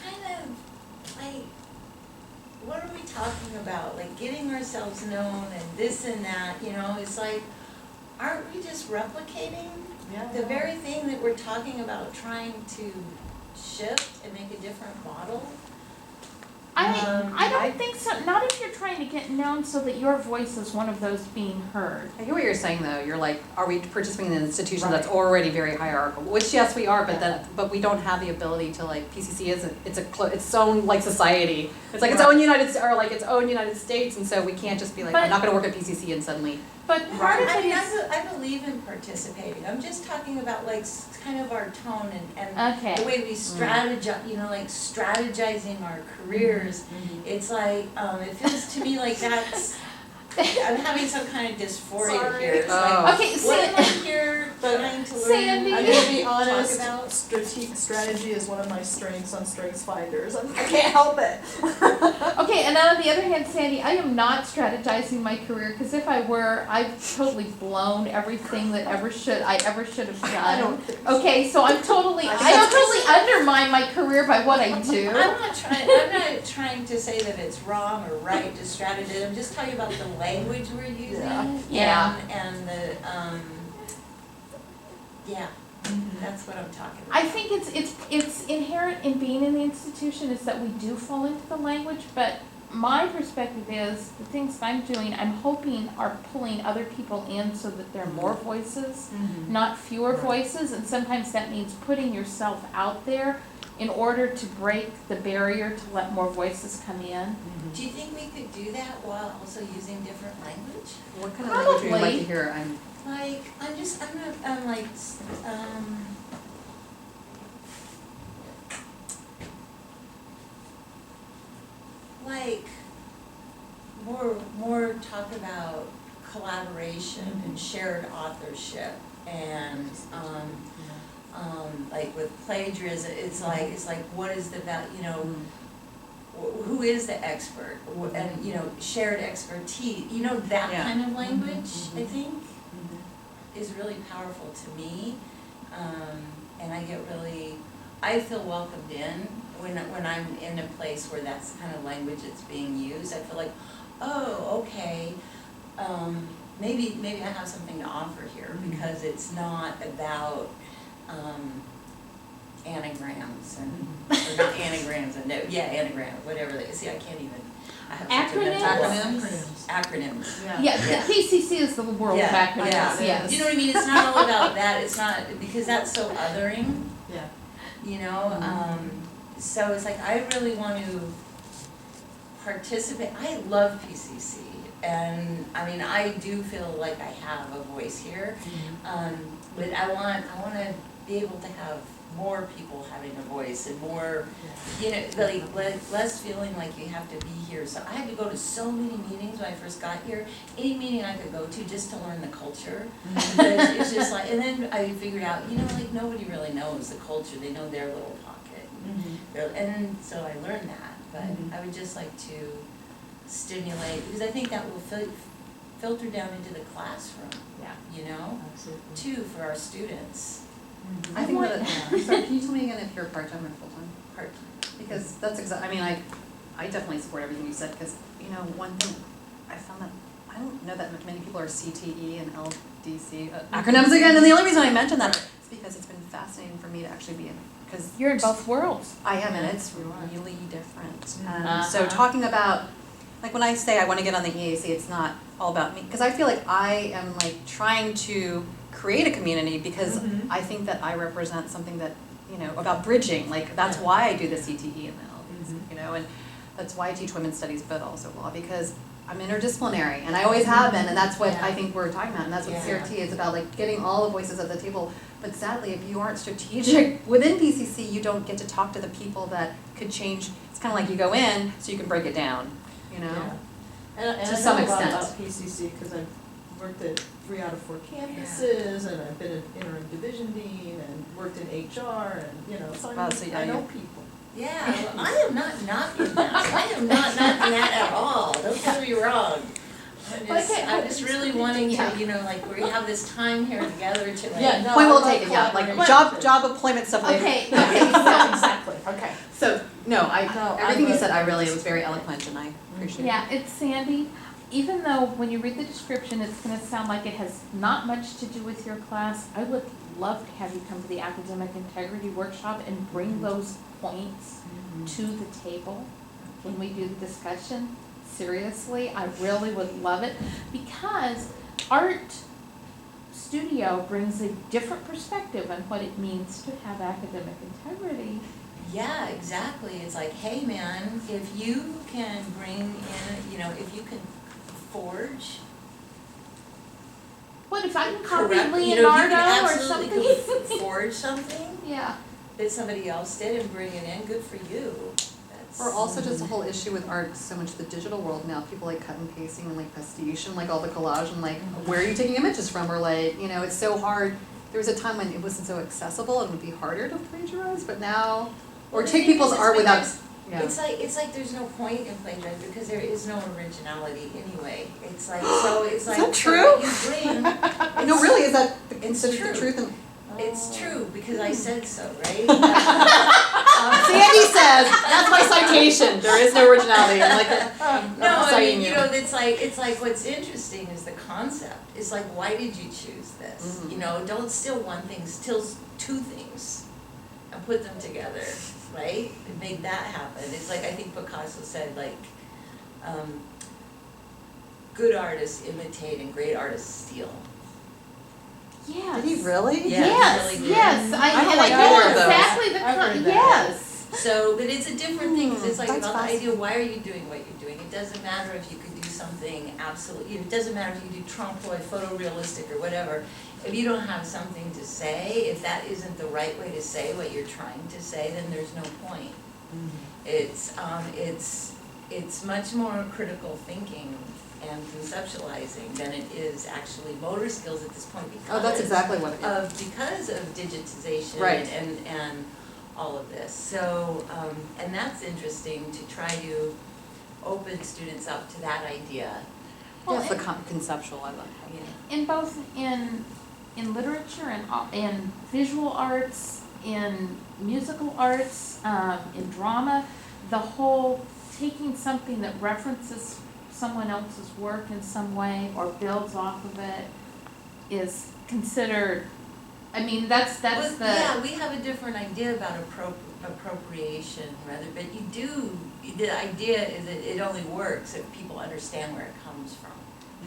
kind of like, what are we talking about? Like getting ourselves known and this and that, it's like, aren't we just replicating Yeah. the very thing that we're talking about trying to shift and make a different model? I don't think so, not if you're trying to get known so that your voice is one of those being heard. I hear what you're saying though. You're like, are we participating in an institution that's Right. already very hierarchical? Which yes, we are, but we don't have the ability to like PCC isn't. It's its own like society. It's like its own its own United States, and so we can't just be like, But- I'm not going to work at PCC and suddenly. But part of I it mean, is, I believe in participating, I'm just talking about like kind of our tone and okay. the way we strategize, like strategizing our careers. It's like, it feels to me like that's, I'm having some kind of dysphoria here. It's like, Oh. Okay, what am I Sandy, here trying to learn? Sandy. I'm gonna be honest, Talk about? strategy is one of my strengths on Strengths Finders. I can't help it. okay, and on the other hand, Sandy, I am not strategizing my career, because if I were, I've totally blown everything that I ever should have done. I don't think so. Okay, so I totally undermine my career by what I do. I'm not trying to say that it's wrong or right to strategize, I'm just talking about the language we're using. Yeah. And the, that's what I'm talking about. I think it's inherent in being in the institution is that we do fall into the language, but my perspective is the things that I'm doing, I'm hoping are pulling other people in so that there are more voices, not fewer voices, and sometimes that means putting yourself out there in order to break the barrier to let more voices come in. Do you think we could do that while also using different language? What kind of language would you like Probably. to hear? Like, like, more talk about collaboration and shared authorship and, like with plagiarism, it's like, what is the who is the expert, and, shared expertise, that Yeah. kind of language, I think, is really powerful to me, and I feel welcomed in when I'm in a place where that's the kind of language that's being used. I feel like, oh, okay, maybe I have something to offer here, because it's not about, anagrams and, or not anagrams and, no, yeah, anagrams, whatever they, see, I can't even, I have such a mental Acronyms? Acronyms. Yeah, the Yeah. PCC is the world of Yeah, acronyms, yeah. yes. You know what I mean? It's not all about that, it's not, because that's so othering, Yeah. you know? So it's like, I really want to participate, I love PCC, and, I mean, I do feel like I have a voice here. But I wanna be able to have more people having a voice and more, you know, like less feeling like you have to be here. So I had to go to so many meetings when I first got here, any meeting I could go to just to learn the culture. Because it's just like, and then I figured out, you know, like nobody really knows the culture, they know their little pocket. And so I learned that, but I would just like to stimulate, because I think that will filter down into the classroom, you know, Absolutely. too, for our students. I think that, sorry, can you tell me again if you're part-time or full-time? Part-time. Because that's I mean, I definitely support everything you said, because, you know, one thing, I found that, I don't know that many people are CTE and LDC, acronyms again, and the only reason I mention that is because it's been fascinating for me to actually be in, because You're in both worlds. I am, and it's really different. Uh-huh. So talking about, like when I say I want to get on the EAC, it's not all about me, because I feel like I am like trying to create a community, because I think that I represent something that, you know, about bridging, like that's why I do the CTE and the LDC, you know, and that's why I teach women's studies but also law, because I'm interdisciplinary, and I always have been, and that's what I think we're talking about, and that's what CRT is about, like getting all the voices at the table. But sadly, if you aren't strategic within PCC, you don't get to talk to the people that could change. It's kind of like you go in so you can break it down, you know? Yeah. And To I some know a lot extent. about PCC because I've worked at 3 out of 4 campuses, and I've been an interim division dean, and worked in HR, and, you know, so Wow, so yeah, I know you- people. Yeah, well, I am not knocking that, I am not knocking that at all, don't get me wrong. I'm just really wanting to, you know, like, we have this time here together to like. Yeah, no, Point well I love taken, yeah, like collaboration. job employment stuff later. Okay, Exactly, okay. So, no, No, everything you I'm said, a- I really, it was very eloquent, and I appreciate it. Yeah, it's Sandy. Even though when you read the description, it's gonna sound like it has not much to do with your class, I would love to have you come to the academic integrity workshop and bring those points to the table when we do the discussion. Seriously, I really would love it, because art studio brings a different perspective on what it means to have academic integrity. Yeah, exactly, it's like, hey man, if you can bring in, you know, if you can forge, What if I can correct, copy you know, if you Leonardo can or absolutely something? forge something Yeah. that somebody else did and bring it in, good for you. That's. Or also just a whole issue with art, so much the digital world now, people like cut and pasting and like pastiche and like all the collage and like, where are you taking images from, or like, you know, it's so hard. There was a time when it wasn't so accessible and it would be harder to plagiarize, but now, or Well, the take thing people's is, art without, because yeah. It's like there's no point in plagiarism because there is no originality anyway. It's like, so it's like. that so true? what you bring, No, it's- really, is that it's considered the true. truth? And It's true, because I said so, right? Sandy says, that's my citation, there is no originality, I'm like, No, I citing mean, you you. know, it's like what's interesting is the concept. It's like, why did you choose this? Mhm. You know, don't steal one thing, steal 2 things and put them together, right? And make that happen. It's like, I think Picasso said, like, good artists imitate and great artists steal. Yes. Did he really? Yeah, he Yes, really did. yes, I don't and like I know either of those. exactly the I've heard that. yes. So, but it's a different thing, because it's like That's about the idea, why are you doing what you're doing? It doesn't matter if you could do something absolutely, it doesn't matter if you do trompe-l'oeil, photorealistic or whatever. If you don't have something to say, if that isn't the right way to say what you're trying to say, then there's no point. It's much more critical thinking and conceptualizing than it is actually motor skills at this point, because Oh, that's exactly what it is. because of digitization Right. and all of this. So, and that's interesting to try to open students up to that idea. Well, Yes, the conceptual, I love that. Yeah. In both in literature and in visual arts, in musical arts, in drama, the whole taking something that references someone else's work in some way or builds off of it is considered, I mean, that's Well, the. yeah, we have a different idea about appropriation rather, but the idea is that it only works if people understand where it comes from.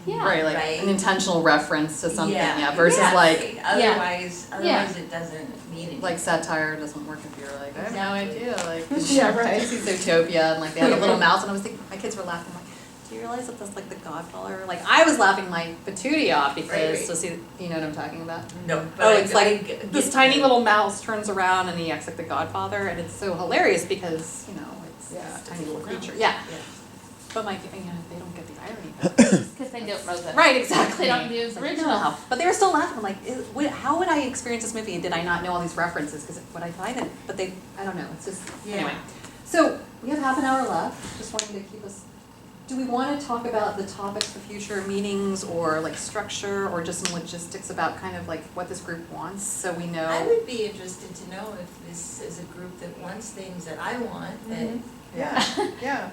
Yeah. Right, like Right. an intentional reference to something, Yeah, yeah, versus like, Otherwise Yeah. it doesn't mean anything. like satire doesn't work if you're like, I have no Exactly. idea, like. Yeah, right. This is Zootopia, and like they had a little mouse, and I was thinking, my kids were laughing, like, do you realize that that's like the Godfather? Like, I was laughing my patootie off because, Right. so see, you know what I'm talking about? No, but Oh, I- it's I like get this the- tiny little mouse turns around and he acts like the Godfather, and it's so hilarious because, you know, it's Yeah. this tiny little creature, Yeah. yeah. But my, you know, they don't get the irony. Because they don't know that. Right, exactly. They don't use Like, original. no. But they were still laughing. I'm like, how would I experience this movie? And did I not know all these references? Because what I find it, but they, I don't know. It's just anyway. So we have half an hour left. Just wanting to keep us. Do we want to talk about the topics for future meetings, or like structure, or just some logistics about kind of like what this group wants, so we know? I would be interested to know if this is a group that wants things that I want, that, Yeah, yeah.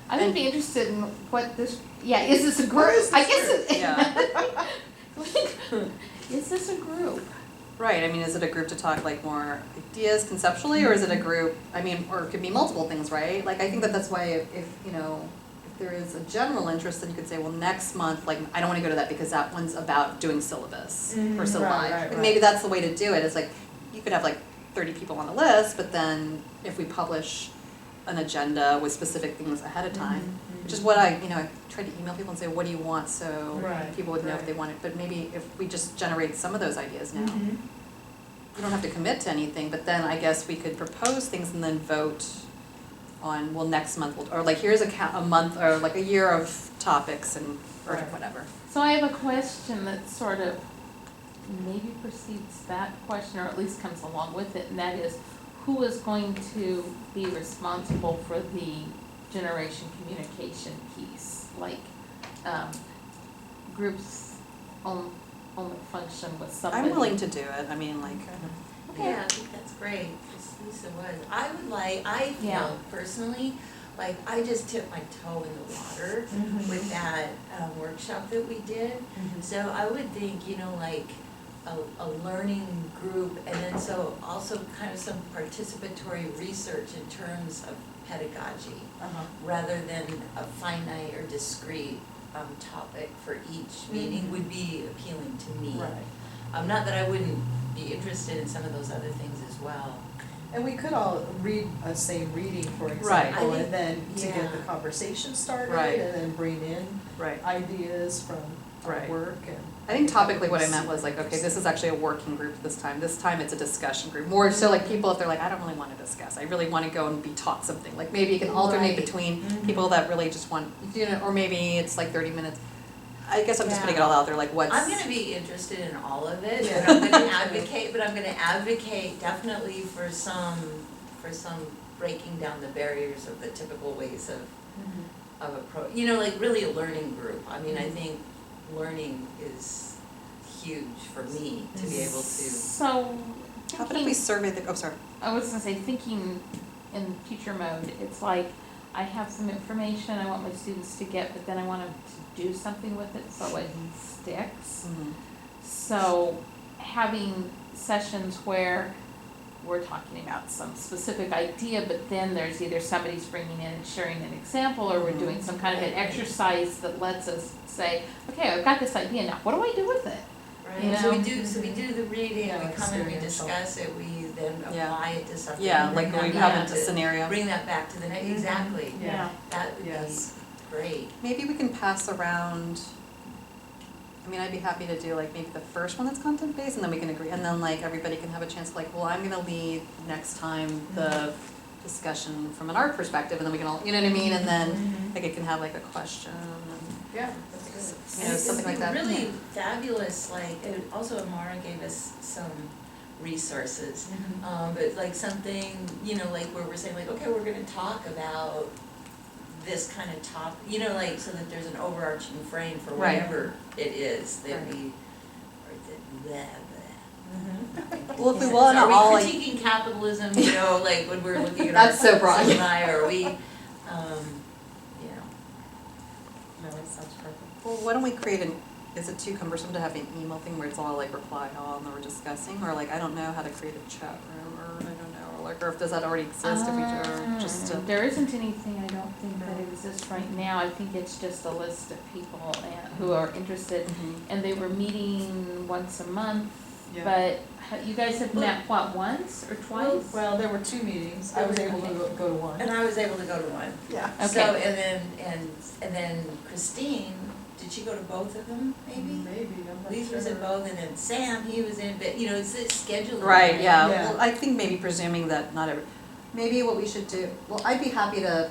I would be interested in what this, is this a group? I guess it. Yeah. Is this a group? Right, I mean, is it a group to talk like more ideas conceptually, or is it a group, I mean, or it could be multiple things, right? Like, I think that that's why if you know, if there is a general interest, then you could say, well, next month, like, I don't wanna go to that because that one's about doing syllabus or syllabi. right, But right. maybe that's the way to do it, is like, you could have like 30 people on the list, but then if we publish an agenda with specific things ahead of time, which is what I tried to email people and say, what do you want, so Right, people would know if right. they want it, but maybe if we just generate some of those ideas now. Mhm. We don't have to commit to anything, but then I guess we could propose things and then vote on, well, next month, or like, here's a month, or like a year of topics and, or Right. whatever. So I have a question that sort of maybe precedes that question, or at least comes along with it, and that is, who is going to be responsible for the generation communication piece? Like, groups only function with somebody. I'm willing to do it, I mean, like, yeah, I think that's great, as Lisa was. I Yeah. feel personally, like, I just tipped my toe in the water with that workshop that we did. So I would think, like, a learning group, and then so also kind of some participatory research in terms of pedagogy, rather than a finite or discrete topic for each meeting would be appealing to me. Right. Not that I wouldn't be interested in some of those other things as well. And we could all read a same reading, for Right. example, I think- and then to get the yeah. conversation started, Right. and then bring in right. ideas from our Right. work and. I think topically what I meant was like, okay, this is actually a working group this time. This time it's a discussion group. More so like people, if they're like, I don't really want to discuss. I really want to go and be taught something. Like maybe you can alternate Right. between people that really just want, or maybe it's like 30 minutes. I guess I'm just putting it all out there, like what's. I'm gonna be interested in all of it, Yeah. but I'm gonna advocate definitely for some breaking down the barriers of the typical ways of approach, like really a learning group. I mean, I think learning is huge for me to be able to. So, How about if we survey the, oh, sorry. I was gonna say, thinking in future mode, it's like, I have some information I want my students to get, but then I want them to do something with it so it sticks. So having sessions where we're talking about some specific idea, but then there's either somebody's bringing in and sharing an example, or we're doing some kind of an exercise that lets us say, okay, I've got this idea, now what do I do with it? Right, You so know? we do the reading, Yeah, we come and we experiential. discuss it, we then Yeah. apply it to something. Yeah, and like bring we that have back into to- scenario. Bring that back to the next, exactly. Yeah. That would be Yes. great. Maybe we can pass around, I mean, I'd be happy to do like maybe the first one that's content based, and then we can agree, and then like everybody can have a chance, like, well, I'm gonna lead next time the discussion from an art perspective, and then we can all, you know what I mean, and then like it can have like a question, and, Yeah, that's good. you know, something like that. It would be really fabulous, like, also Amara gave us some resources, but like something, like where we're saying like, okay, we're gonna talk about this kind of topic, like, so that there's an overarching frame for Right. whatever it is that Right. we, or that, blah, blah. Well, if we want to all Are we like, critiquing capitalism, like when we're looking at That's our so broad. semi, or are we, No, it sounds perfect. Well, why don't we create is it too cumbersome to have an email thing where it's all like reply all and then we're discussing? Or like, I don't know how to create a chat room, or I don't know, or like, or if does that already exist, if we do, or just to. There isn't anything, I don't think, that exists right now. I think it's just a list of people who are interested, and they were meeting once a month, Yeah. but you guys have met, what, once or twice? Well, there were 2 meetings. I was able to go to one. And I was able to go to one. Yeah. So, Okay. and then Christine, did she go to both of them, maybe? Maybe, I'm not Lisa was in sure. both, and then Sam, he was in, but, you know, it's this scheduling. Right, thing. yeah, Yeah. well, I think maybe presuming that not every, maybe what we should do, well, I'd be happy to,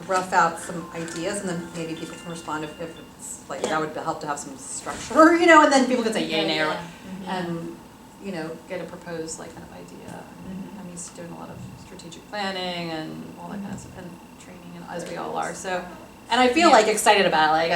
rough out some ideas, and then maybe people can respond if it's, like, that would help to have some structure, you know, and then people can say yay, nay, or, and, you know, get a proposed, like, kind of idea. I'm used to doing a lot of strategic planning and all that kind of stuff, and training, and as we all are, so, and I feel like excited about it, like,